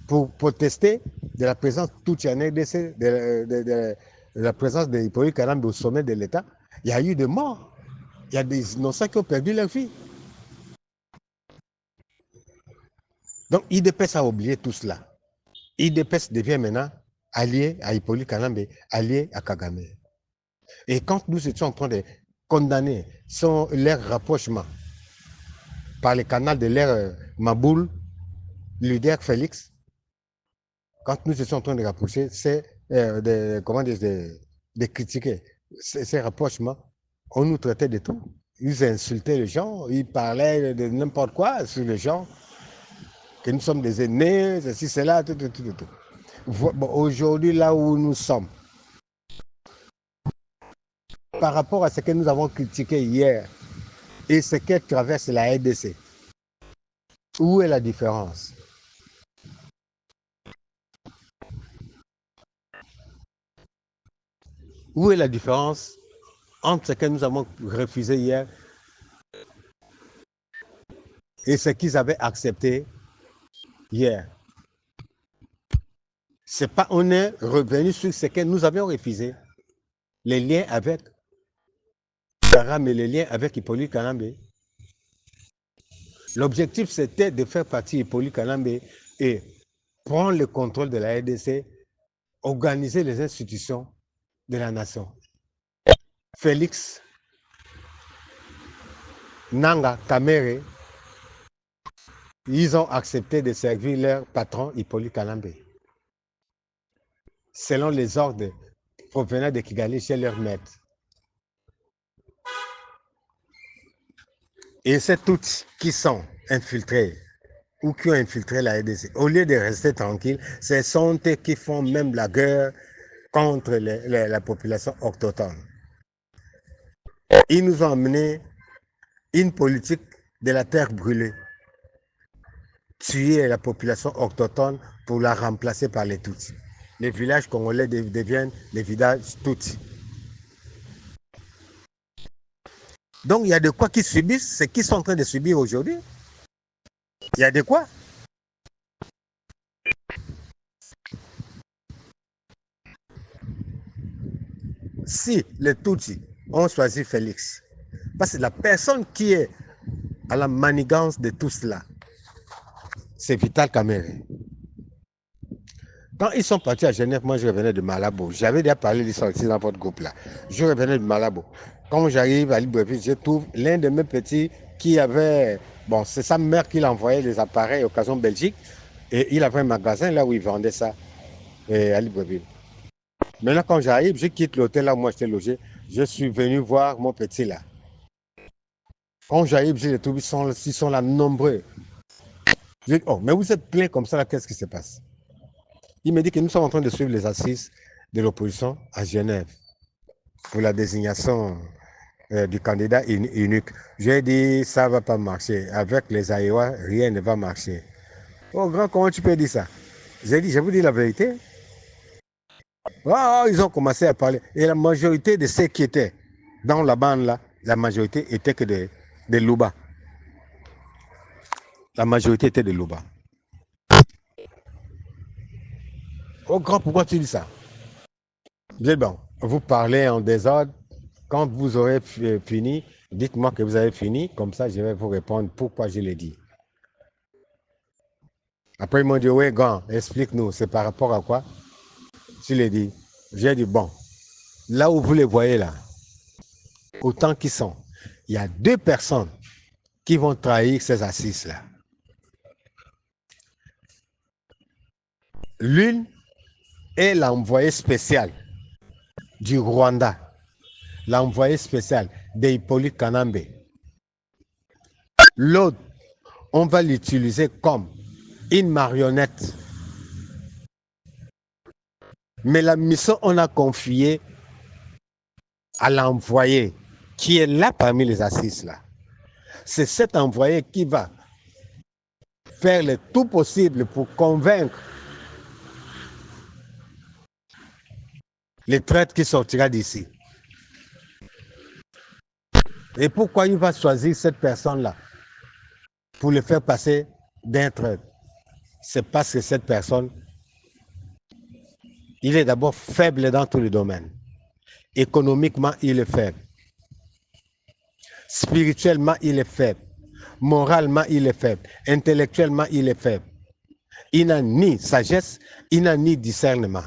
pour protester de la présence Tutsi en RDC, de la présence de Hippolyte Kanambe au sommet de l'État. Il y a eu des morts. Il y a des innocents qui ont perdu leur vie. Donc, IDPS a oublié tout cela. IDPS devient maintenant allié à Hippolyte Kanambe, allié à Kagame. Et quand nous étions en train de condamner leur rapprochement par le canal de leur Maboul, leader Félix, quand nous étions en train de rapprocher, c'est de critiquer ces rapprochements, on nous traitait de tout. Ils insultaient les gens, ils parlaient de n'importe quoi sur les gens, que nous sommes des aînés, ceci, cela, tout. Bon, aujourd'hui, là où nous sommes, par rapport à ce que nous avons critiqué hier et ce que traverse la RDC, où est la différence? Où est la différence entre ce que nous avons refusé hier et ce qu'ils avaient accepté hier? C'est pas, on est revenu sur ce que nous avions refusé. Les liens avec Karam et les liens avec Hippolyte Kanambe. L'objectif, c'était de faire partie Hippolyte Kanambe et prendre le contrôle de la RDC, organiser les institutions de la nation. Félix, Nanga, Kamere, ils ont accepté de servir leur patron Hippolyte Kanambe, selon les ordres provenant de Kigali chez leur maître. Et c'est tous qui sont infiltrés ou qui ont infiltré la RDC. Au lieu de rester tranquilles, ce sont eux qui font même la guerre contre la population autochtone. Ils nous ont amené une politique de la terre brûlée. Tuer la population autochtone pour la remplacer par les Tutsis. Les villages congolais deviennent les villages Tutsis. Donc il y a de quoi qu'ils subissent ce qu'ils sont en train de subir aujourd'hui. Il y a de quoi. Si les Tutsis ont choisi Félix, parce que la personne qui est à la manigance de tout cela, c'est Vital Kamerhe. Quand ils sont partis à Genève, moi je revenais de Malabo. J'avais déjà parlé de ça aussi dans votre groupe là. Je revenais de Malabo. Quand j'arrive à Libreville, je trouve l'un de mes petits qui avait, bon, c'est sa mère qui l'envoyait les appareils Occasion Belgique, et il avait un magasin là où il vendait ça, à Libreville. Maintenant, quand j'arrive, je quitte l'hôtel là où moi j'étais logé, je suis venu voir mon petit là. Quand j'arrive, je les trouve, ils sont là nombreux. Je dis, oh, mais vous êtes plein comme ça là, qu'est-ce qui se passe? Il me dit que nous sommes en train de suivre les assises de l'opposition à Genève pour la désignation du candidat unique. J'ai dit, ça ne va pas marcher. Avec les Aïwa, rien ne va marcher. Oh, grand, comment tu peux dire ça? J'ai dit, je vous dis la vérité. Oh, ils ont commencé à parler. Et la majorité de ceux qui étaient dans la bande là, la majorité était que des Louba. La majorité était de Louba. Oh, grand, pourquoi tu dis ça? Bien bon, vous parlez en désordre. Quand vous aurez fini, dites-moi que vous avez fini. Comme ça, je vais vous répondre pourquoi je l'ai dit. Après, ils m'ont dit, oui, grand, explique-nous. C'est par rapport à quoi? Je l'ai dit. J'ai dit, bon, là où vous les voyez là, autant qu'ils sont, il y a 2 personnes qui vont trahir ces assises-là. L'une est l'envoyé spécial du Rwanda, l'envoyé spécial d'Hippolyte Kanambe. L'autre, on va l'utiliser comme une marionnette. Mais la mission, on a confiée à l'envoyé qui est là parmi les assises là. C'est cet envoyé qui va faire le tout possible pour convaincre les traîtres qui sortira d'ici. Et pourquoi il va choisir cette personne-là pour le faire passer d'un traître? C'est parce que cette personne, il est d'abord faible dans tous les domaines. Économiquement, il est faible. Spirituellement, il est faible. Moralement, il est faible. Intellectuellement, il est faible. Il n'a ni sagesse, il n'a ni discernement.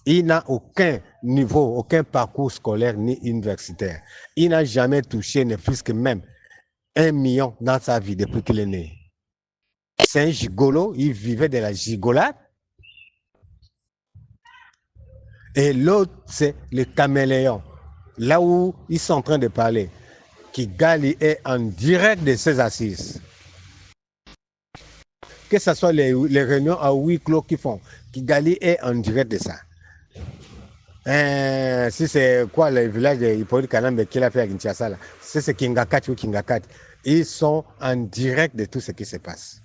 Il n'a aucun niveau, aucun parcours scolaire ni universitaire. Il n'a jamais touché ne plus que même 1 million dans sa vie depuis qu'il est né. C'est un gigolo, il vivait de la gigolade. Et l'autre, c'est le caméléon. Là où ils sont en train de parler, Kigali est en direct de ses assises. Que ce soit les réunions à huis clos qu'ils font, Kigali est en direct de ça. Si c'est quoi le village de Hippolyte Kanambe qu'il a fait à Kinshasa, là, c'est Kingakati ou Kingakati. Ils sont en direct de tout ce qui se passe.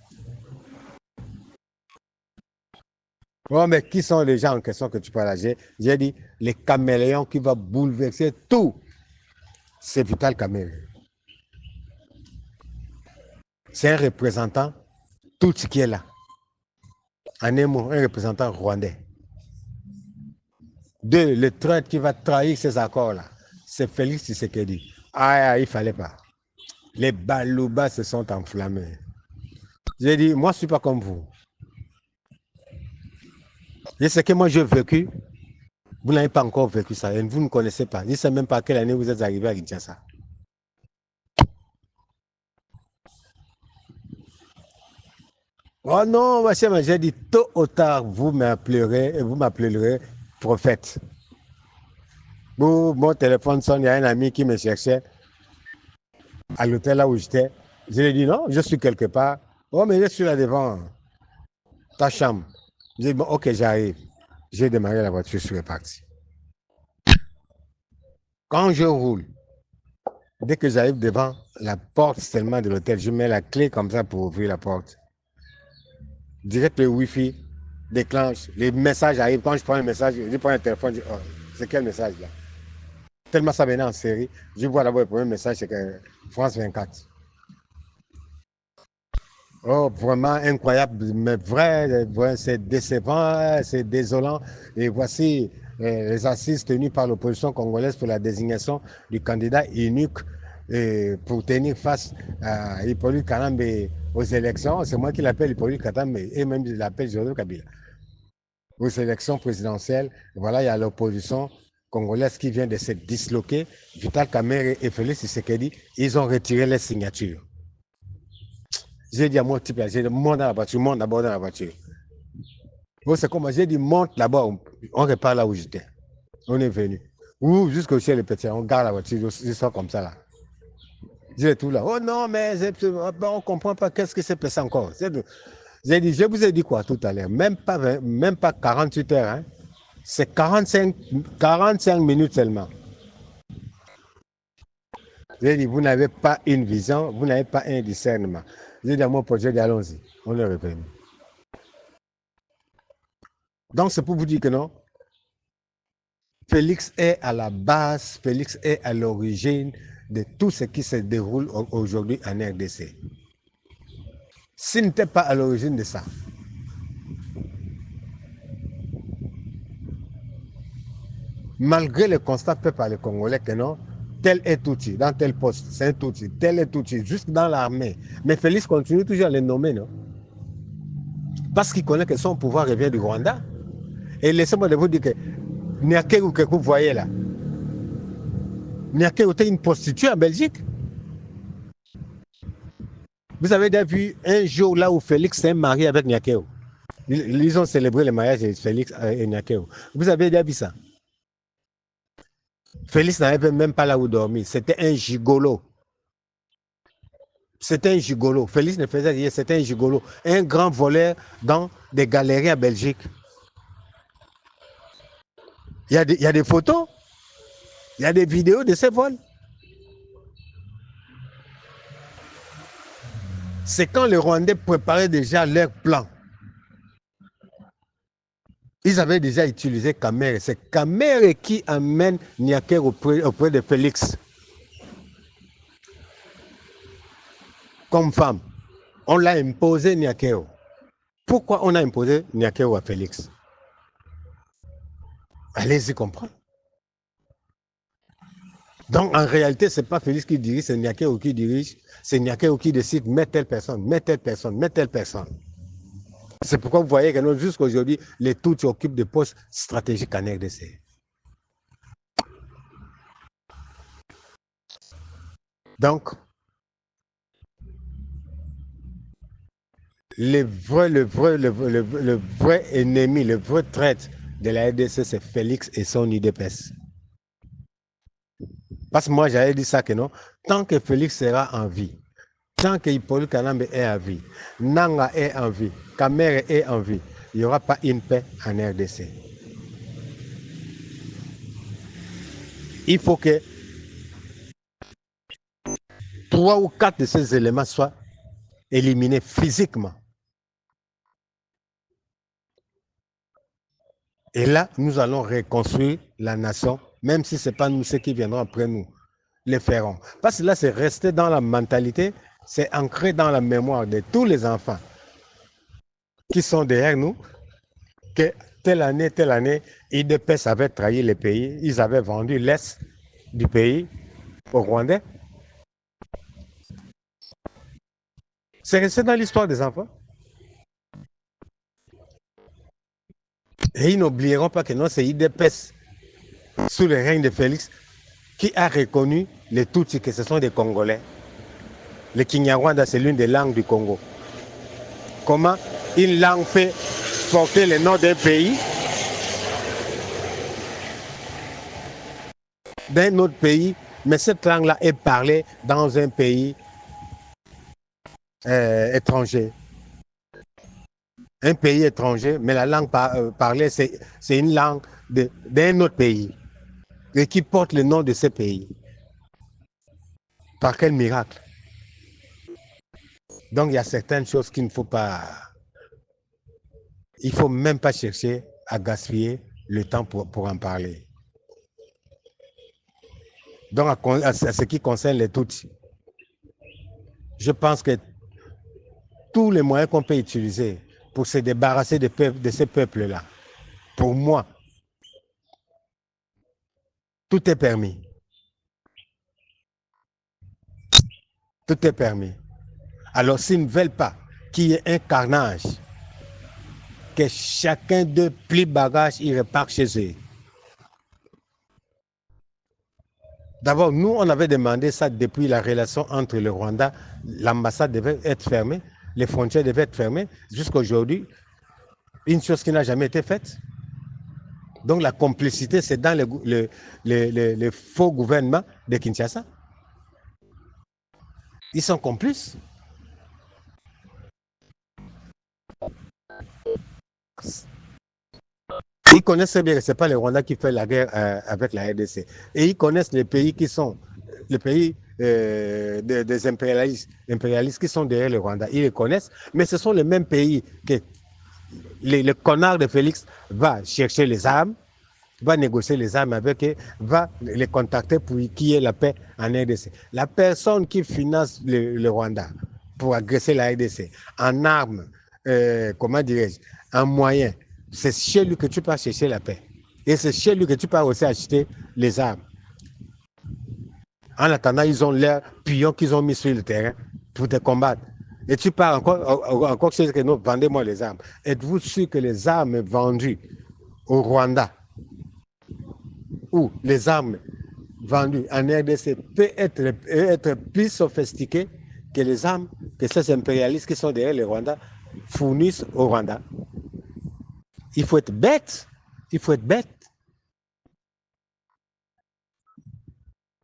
Oh, mais qui sont les gens en question que tu parles? J'ai dit les caméléons qui vont bouleverser tout. C'est Vital Kamerhe. C'est un représentant, tout ce qui est là. En un mot, un représentant rwandais. 2, le traître qui va trahir ces accords-là, c'est Félix Tshisekedi. Ah, il ne fallait pas. Les Balouba se sont enflammés. J'ai dit, moi, je ne suis pas comme vous. Et ce que moi j'ai vécu, vous n'avez pas encore vécu ça, et vous ne connaissez pas. Je ne sais même pas à quelle année vous êtes arrivé à Kinshasa. Oh non, ma chère, j'ai dit, tôt ou tard, vous m'appellerez prophète. Mon téléphone sonne, il y a un ami qui me cherchait à l'hôtel là où j'étais. Je lui ai dit, non, je suis quelque part. Oh, mais je suis là devant ta chambre. J'ai dit, bon, ok, j'arrive. J'ai démarré la voiture, je suis reparti. Quand je roule, dès que j'arrive devant la porte seulement de l'hôtel, je mets la clé comme ça pour ouvrir la porte. Direct le Wi-Fi déclenche, les messages arrivent. Quand je prends un message, je prends un téléphone, je dis, oh, c'est quel message là? Tellement ça venait en série. Je vois d'abord le premier message, c'est que France 24. Oh, vraiment incroyable, mais vrai c'est décevant, c'est désolant. Et voici les assises tenues par l'opposition congolaise pour la désignation du candidat unique pour tenir face à Hippolyte Kanambe aux élections. C'est moi qui l'appelle Hippolyte Kanambe et même je l'appelle Joseph Kabila. Aux élections présidentielles, voilà, il y a l'opposition congolaise qui vient de se disloquer. Vital Kamerhe et Félix Tshisekedi, ils ont retiré les signatures. J'ai dit à mon type, j'ai dit, monte dans la voiture, monte d'abord dans la voiture. Bon, c'est comme, j'ai dit, monte là-bas, on repart là où j'étais. On est venu. Ou jusqu'au ciel, le petit, on garde la voiture, ils sont comme ça là. J'ai tout là. Oh non, mais on ne comprend pas qu'est-ce qui s'est passé encore. J'ai dit, je vous ai dit quoi tout à l'heure? Même pas 48 heures, hein? C'est 45 minutes seulement. J'ai dit, vous n'avez pas une vision, vous n'avez pas un discernement. J'ai dit à mon projet, allons-y, on le reprenne. Donc c'est pour vous dire que non, Félix est à la base, Félix est à l'origine de tout ce qui se déroule aujourd'hui en RDC. S'il n'était pas à l'origine de ça, malgré le constat fait par les Congolais que non, tel est outil, dans tel poste, c'est un outil, tel est outil, jusque dans l'armée. Mais Félix continue toujours à les nommer, non? Parce qu'il connaît que son pouvoir revient du Rwanda. Et laissez-moi de vous dire que Niakeru que vous voyez là, Niakeru était une prostituée en Belgique. Vous avez déjà vu un jour là où Félix s'est marié avec Niakeru. Ils ont célébré le mariage de Félix et Niakeru. Vous avez déjà vu ça? Félix n'avait même pas là où dormir. C'était un gigolo. C'était un gigolo. Félix ne faisait rien, c'était un gigolo. Un grand voleur dans des galeries en Belgique. Il y a des photos, il y a des vidéos de ces vols. C'est quand les Rwandais préparaient déjà leur plan. Ils avaient déjà utilisé Kamere. C'est Kamere qui amène Niakeru auprès de Félix. Comme femme, on l'a imposé Niakeru. Pourquoi on a imposé Niakeru à Félix? Allez-y comprendre. Donc en réalité, ce n'est pas Félix qui dirige, c'est Niakeru qui dirige. C'est Niakeru qui décide, mettre telle personne, mettre telle personne, mettre telle personne. C'est pourquoi vous voyez que jusqu'à aujourd'hui, les Tutsis occupent des postes stratégiques en RDC. Donc, le vrai ennemi, le vrai traître de la RDC, c'est Félix et son UDPS. Parce que moi, j'avais dit ça que non, tant que Félix sera en vie, tant que Hippolyte Kanambe est en vie, Nanga est en vie, Kamere est en vie, il n'y aura pas une paix en RDC. Il faut que 3 ou 4 de ces éléments soient éliminés physiquement. Et là, nous allons reconstruire la nation, même si ce n'est pas nous ceux qui viendront après nous, les ferons. Parce que là, c'est resté dans la mentalité, c'est ancré dans la mémoire de tous les enfants qui sont derrière nous, que telle année, IDPS avait trahi le pays, ils avaient vendu l'Est du pays aux Rwandais. C'est resté dans l'histoire des enfants. Et ils n'oublieront pas que non, c'est IDPS, sous le règne de Félix, qui a reconnu les Tutsis, que ce sont des Congolais. Le Kinyarwanda, c'est l'une des langues du Congo. Comment une langue fait porter le nom d'un pays, d'un autre pays, mais cette langue-là est parlée dans un pays étranger. Un pays étranger, mais la langue parlée, c'est une langue d'un autre pays et qui porte le nom de ce pays. Par quel miracle? Donc il y a certaines choses qu'il ne faut pas... Il ne faut même pas chercher à gaspiller le temps pour en parler. Donc à ce qui concerne les Tutsis, je pense que tous les moyens qu'on peut utiliser pour se débarrasser de ces peuples-là, pour moi, tout est permis. Tout est permis. Alors s'ils ne veulent pas qu'il y ait un carnage, que chacun d'eux plie bagage, il repart chez eux. D'abord, nous, on avait demandé ça depuis la relation entre le Rwanda, l'ambassade devait être fermée, les frontières devaient être fermées. Jusqu'à aujourd'hui, une chose qui n'a jamais été faite. Donc la complicité, c'est dans le faux gouvernement de Kinshasa. Ils sont complices. Ils connaissent bien que ce n'est pas le Rwanda qui fait la guerre avec la RDC. Et ils connaissent les pays qui sont les pays des impérialistes qui sont derrière le Rwanda. Ils les connaissent, mais ce sont les mêmes pays que le connard de Félix va chercher les armes, va négocier les armes avec eux, va les contacter pour qu'il y ait la paix en RDC. La personne qui finance le Rwanda pour agresser la RDC en armes, comment dirais-je, en moyens, c'est chez lui que tu peux chercher la paix. Et c'est chez lui que tu peux aussi acheter les armes. En attendant, ils ont leurs pions qu'ils ont mis sur le terrain pour te combattre. Et tu pars encore chez que nous, vendez-moi les armes. Êtes-vous sûr que les armes vendues au Rwanda ou les armes vendues en RDC peuvent être plus sophistiquées que les armes que ces impérialistes qui sont derrière le Rwanda fournissent au Rwanda? Il faut être bête. Il faut être bête.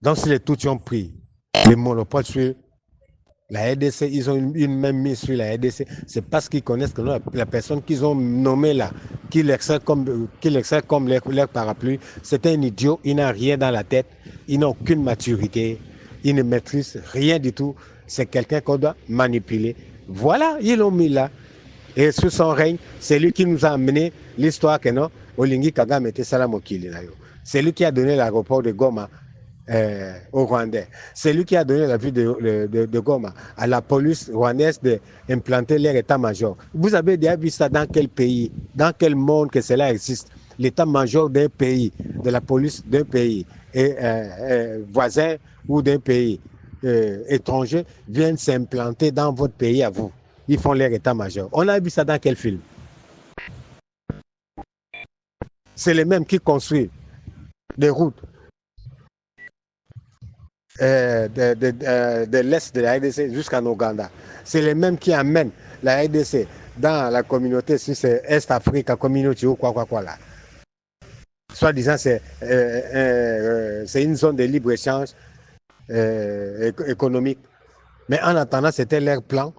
Donc, si les Tutsis ont pris le monopole sur la RDC, ils ont une même mise sur la RDC, c'est parce qu'ils connaissent que la personne qu'ils ont nommée là, qui l'excelle comme leur parapluie, c'est un idiot, il n'a rien dans la tête, il n'a aucune maturité, il ne maîtrise rien du tout, c'est quelqu'un qu'on doit manipuler. Voilà, ils l'ont mis là. Et sous son règne, c'est lui qui nous a amené l'histoire que non, Olingi Kagame était Salamokili. C'est lui qui a donné l'aéroport de Goma aux Rwandais. C'est lui qui a donné la ville de Goma à la police rwandaise d'implanter leur état-major. Vous avez déjà vu ça dans quel pays, dans quel monde que cela existe? L'état-major d'un pays, de la police d'un pays voisin ou d'un pays étranger viennent s'implanter dans votre pays à vous. Ils font leur état-major. On a vu ça dans quel film? C'est les mêmes qui construisent des routes de l'Est de la RDC jusqu'en Ouganda. C'est les mêmes qui amènent la RDC dans la communauté, si c'est Est-Afrique, communauté ou quoi là. Soit disant c'est une zone de libre-échange économique. Mais en attendant, c'était leur plan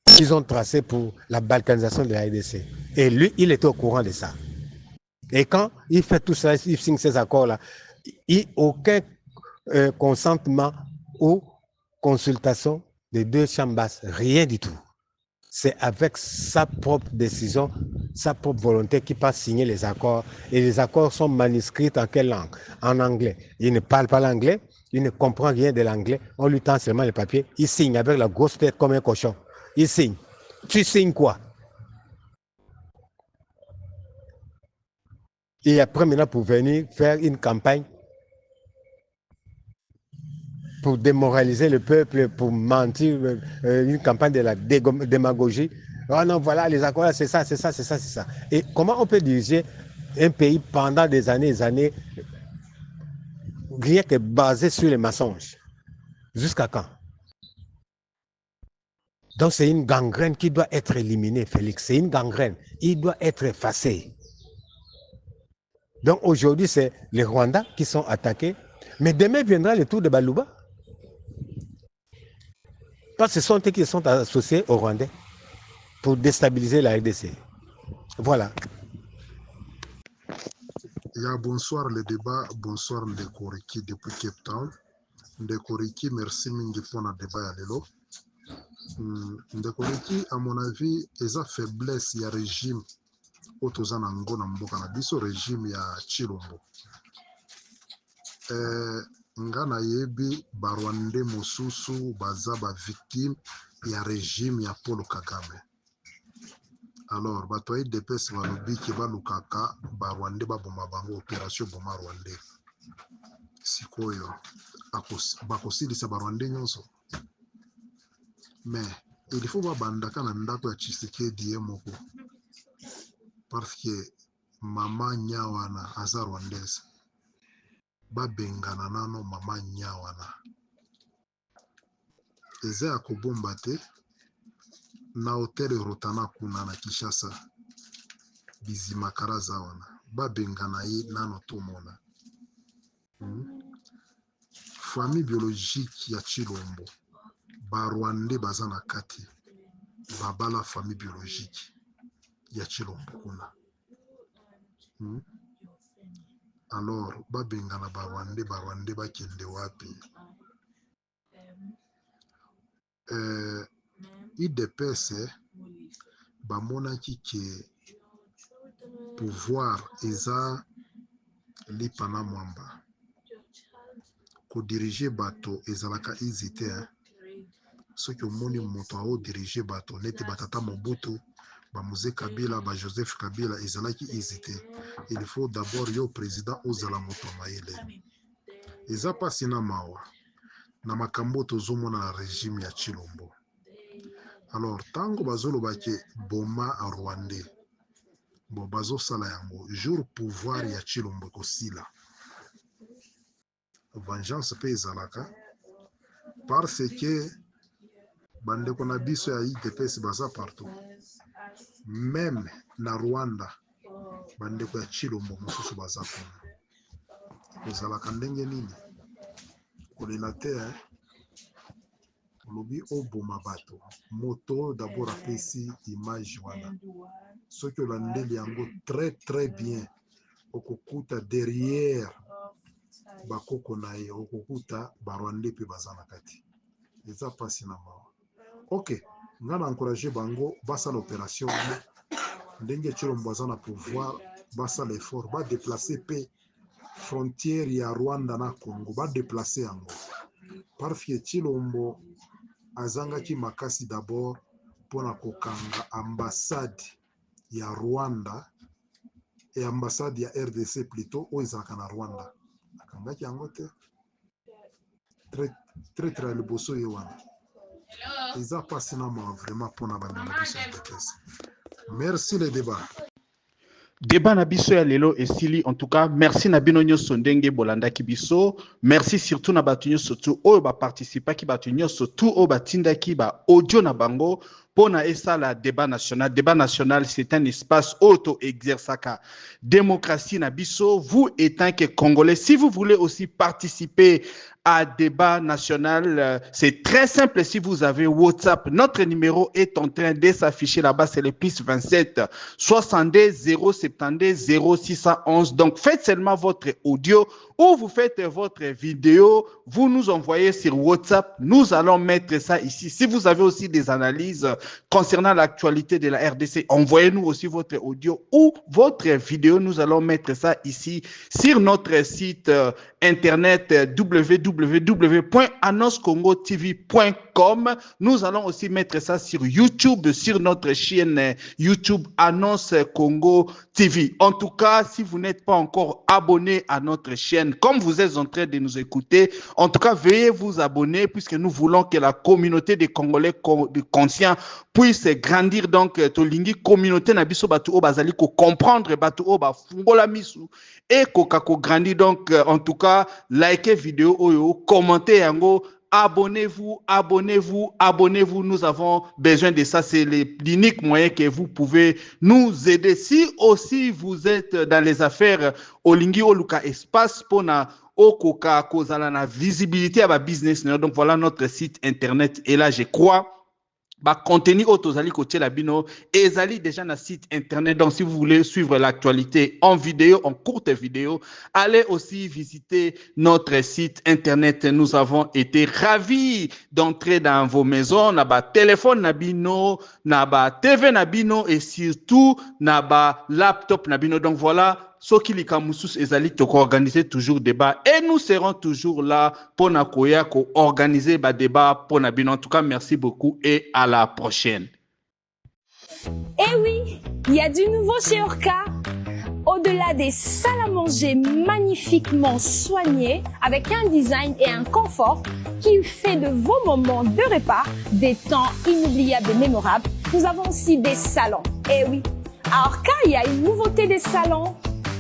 qu'ils ont tracé pour la balkanisation de la RDC. Et lui, il était au courant de ça. Et quand il fait tout ça, il signe ces accords-là, aucun consentement ou consultation des deux chambres basses, rien du tout. C'est avec sa propre décision, sa propre volonté qu'il passe signer les accords. Et les accords sont manuscrits en quelle langue? En anglais. Il ne parle pas l'anglais, il ne comprend rien de l'anglais. On lui tend seulement les papiers. Il signe avec la grosse tête comme un cochon. Il signe. Tu signes quoi? Et après, maintenant, pour venir faire une campagne pour démoraliser le peuple, pour mentir, une campagne de la démagogie. Oh non, voilà, les accords, c'est ça, c'est ça, c'est ça, c'est ça. Et comment on peut diriger un pays pendant des années, rien que basé sur les mensonges? Jusqu'à quand? Donc c'est une gangrène qui doit être éliminée, Félix. C'est une gangrène. Il doit être effacé. Donc aujourd'hui, c'est les Rwandais qui sont attaqués. Mais demain viendra le tour de Baluba. Parce que ce sont eux qui sont associés aux Rwandais pour déstabiliser la RDC. Voilà. Bonsoir le débat, bonsoir Ndekoriki depuis Cape Town. Ndekoriki, merci mingi pour le débat à l'élo. Ndekoriki, à mon avis, eza faiblesse ya régime otoza na ngo na mboka na biso régime ya Chilombo. Nga na yebi barwande mosusu baza ba victime ya régime ya Paul Kagame. Alors, bato ya IDPS balobi ke balukaka barwande baboma bango opération boma rwande. Sikoyo bakosilisa barwande nyonso. Mais il faut babandaka na ndako ya Tshisekedi ye moko. Parce que mama nyawana aza rwandaise. Babengana nano mama nyawana. Eza ya kobomba te na hotel Rotana kuna na Kinshasa. Bizimakara za wana. Babengana ye nano tomona. Famille biologique ya Chilombo. Barwande baza na kati. Babala famille biologique ya Chilombo kuna. Alors, babengana barwande bakende wapi. idps bamonaki ke pouvoir eza lipa na mwamba kodirige bato ezalaka easy te soki omoni moto aodirige bato neti batata Mobutu bamuze Kabila Joseph Kabila ezalaki easy te. Il faut d'abord yo président ozala moto mayele eza pasi na mawa na makambo tozomona na régime ya Chilombo. Alors tango bazolobaki boma a Rwandais bon bazosala yango jour pouvoir ya Chilombo kosila vengeance pe ezalaka parce que bandeko na biso ya IDPS baza partout même na Rwanda bandeko ya Chilombo mosusu baza kuna ezalaka ndenge nini kolela te lobi oboma bato moto d'abord apesi image wana soki olandeli yango très bien okokuta derrière bakoko na ye okokuta barwande pe baza na kati eza pasi na mawa. Ok nga na encourage bango basala opération ndenge Chilombo aza na pouvoir basala effort badéplace pe frontière ya Rwanda na Congo badéplace yango parce que Chilombo azangaki makasi d'abord mpona kokanga ambassade ya Rwanda et ambassade ya RDC plutôt oyo ezalaka na Rwanda akangaki yango te très ya liboso ye wana eza pasi na mawa vraiment mpona bandeko biso ya DPS. Merci le débat. Débat na biso ya lelo esili en tout cas merci na bino nyonso ndenge bolanda ki biso merci surtout na batu nyonso tu oyo ba participa ki batu nyonso tu oyo batinda ki ba audio na bango pona esala débat national c'est un espace auto exerçaka démocratie na biso. Vous étant que Congolais, si vous voulez aussi participer à débat national, c'est très simple. Si vous avez WhatsApp, notre numéro est en train de s'afficher là-bas, c'est le plus 27 62 072 0611. Donc faites seulement votre audio ou vous faites votre vidéo, vous nous envoyez sur WhatsApp, nous allons mettre ça ici. Si vous avez aussi des analyses concernant l'actualité de la RDC, envoyez-nous aussi votre audio ou votre vidéo, nous allons mettre ça ici sur notre site internet www.annoncecongotv.com. Nous allons aussi mettre ça sur YouTube, sur notre chaîne YouTube Annonce Congo TV. En tout cas, si vous n'êtes pas encore abonné à notre chaîne, comme vous êtes en train de nous écouter, en tout cas, veuillez vous abonner puisque nous voulons que la communauté des Congolais conscients puisse grandir. Donc, tolingi communauté na biso batu o bazali ko comprendre batu o ba fungola misu et ko grandir. Donc, en tout cas, likez vidéo oyo, commentez yango. Abonnez-vous. Nous avons besoin de ça. C'est l'unique moyen que vous pouvez nous aider. Si aussi vous êtes dans les affaires, Olingi Oluka Espace, pona Okoka, Kozala na visibilité à ma business. Donc voilà notre site internet. Et là, je crois, contenu autozali côté la bino ezali déjà na site internet. Donc si vous voulez suivre l'actualité en vidéo, en courte vidéo, allez aussi visiter notre site internet. Nous avons été ravis d'entrer dans vos maisons, na ba téléphone na bino, na ba TV na bino et surtout na ba laptop na bino. Donc voilà, Soki Likamusus ezali toko organiser toujours débat et nous serons toujours là pour nakoya ko organiser ba débat pour nabino. En tout cas, merci beaucoup et à la prochaine. Eh oui, il y a du nouveau chez Orca. Au-delà des salles à manger magnifiquement soignées, avec un design et un confort qui fait de vos moments de repas des temps inoubliables et mémorables, nous avons aussi des salons. Eh oui, à Orca, il y a une nouveauté des salons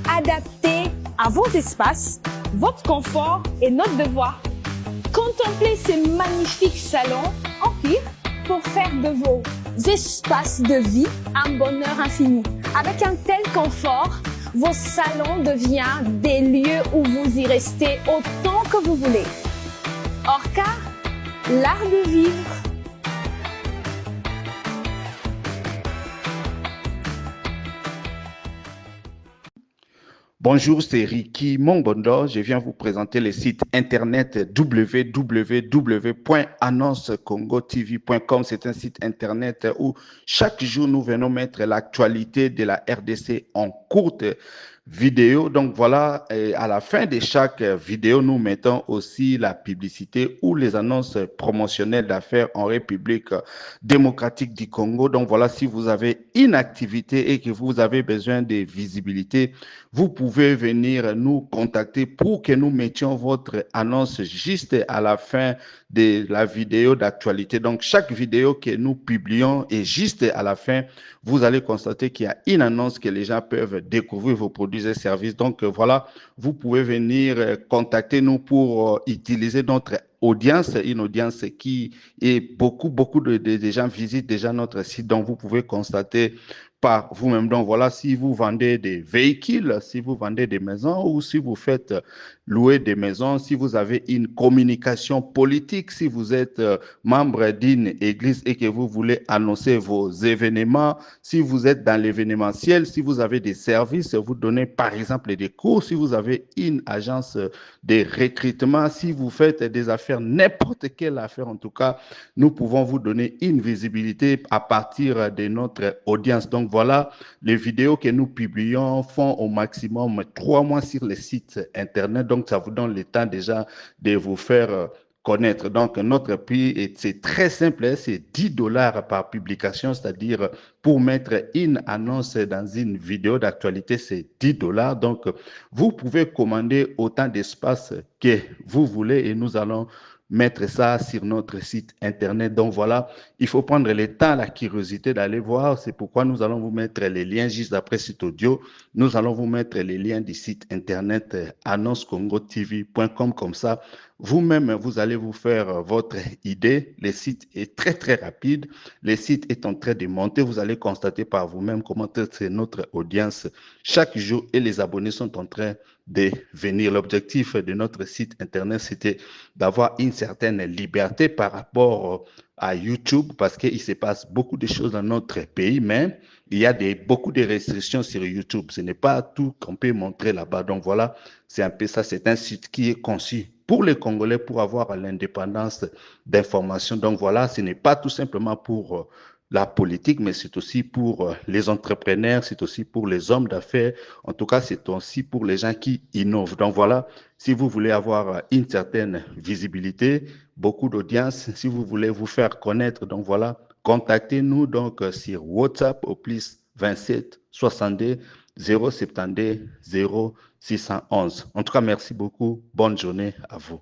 adaptés à vos espaces, votre confort et notre devoir. Contemplez ces magnifiques salons en cuir pour faire de vos espaces de vie un bonheur infini. Avec un tel confort, vos salons deviennent des lieux où vous y restez autant que vous voulez. Orca, l'art de vivre. Bonjour, c'est Ricky Mongbondo. Je viens vous présenter le site internet www.annoncecongotv.com. C'est un site internet où chaque jour nous venons mettre l'actualité de la RDC en courte vidéo. Donc voilà, et à la fin de chaque vidéo, nous mettons aussi la publicité ou les annonces promotionnelles d'affaires en République démocratique du Congo. Donc voilà, si vous avez une activité et que vous avez besoin de visibilité, vous pouvez venir nous contacter pour que nous mettions votre annonce juste à la fin de la vidéo d'actualité. Donc, chaque vidéo que nous publions est juste à la fin. Vous allez constater qu'il y a une annonce que les gens peuvent découvrir vos produits et services. Donc, voilà, vous pouvez venir contacter nous pour utiliser notre audience, une audience qui est beaucoup de gens visitent déjà notre site. Donc, vous pouvez constater par vous-même. Donc voilà, si vous vendez des véhicules, si vous vendez des maisons ou si vous faites louer des maisons, si vous avez une communication politique, si vous êtes membre d'une église et que vous voulez annoncer vos événements, si vous êtes dans l'événementiel, si vous avez des services, vous donnez par exemple des cours, si vous avez une agence de recrutement, si vous faites des affaires, n'importe quelle affaire en tout cas, nous pouvons vous donner une visibilité à partir de notre audience. Donc voilà, les vidéos que nous publions font au maximum 3 mois sur le site internet. Donc ça vous donne le temps déjà de vous faire connaître. Donc notre prix, c'est très simple, c'est $10 par publication, c'est-à-dire pour mettre une annonce dans une vidéo d'actualité, c'est $10. Donc vous pouvez commander autant d'espace que vous voulez et nous allons mettre ça sur notre site internet. Donc voilà, il faut prendre le temps, la curiosité d'aller voir. C'est pourquoi nous allons vous mettre les liens juste après cet audio. Nous allons vous mettre les liens du site internet annoncecongotv.com. Comme ça, vous-même, vous allez vous faire votre idée. Le site est très rapide. Le site est en train de monter. Vous allez constater par vous-même comment c'est notre audience chaque jour et les abonnés sont en train de venir. L'objectif de notre site internet, c'était d'avoir une certaine liberté par rapport à YouTube parce qu'il se passe beaucoup de choses dans notre pays, mais il y a beaucoup de restrictions sur YouTube. Ce n'est pas tout qu'on peut montrer là-bas. Donc voilà, c'est un peu ça. C'est un site qui est conçu pour les Congolais pour avoir l'indépendance d'information. Donc voilà, ce n'est pas tout simplement pour la politique, mais c'est aussi pour les entrepreneurs, c'est aussi pour les hommes d'affaires. En tout cas, c'est aussi pour les gens qui innovent. Donc voilà, si vous voulez avoir une certaine visibilité, beaucoup d'audience, si vous voulez vous faire connaître, donc voilà, contactez-nous donc sur WhatsApp au plus 27 62 072 0611. En tout cas, merci beaucoup. Bonne journée à vous.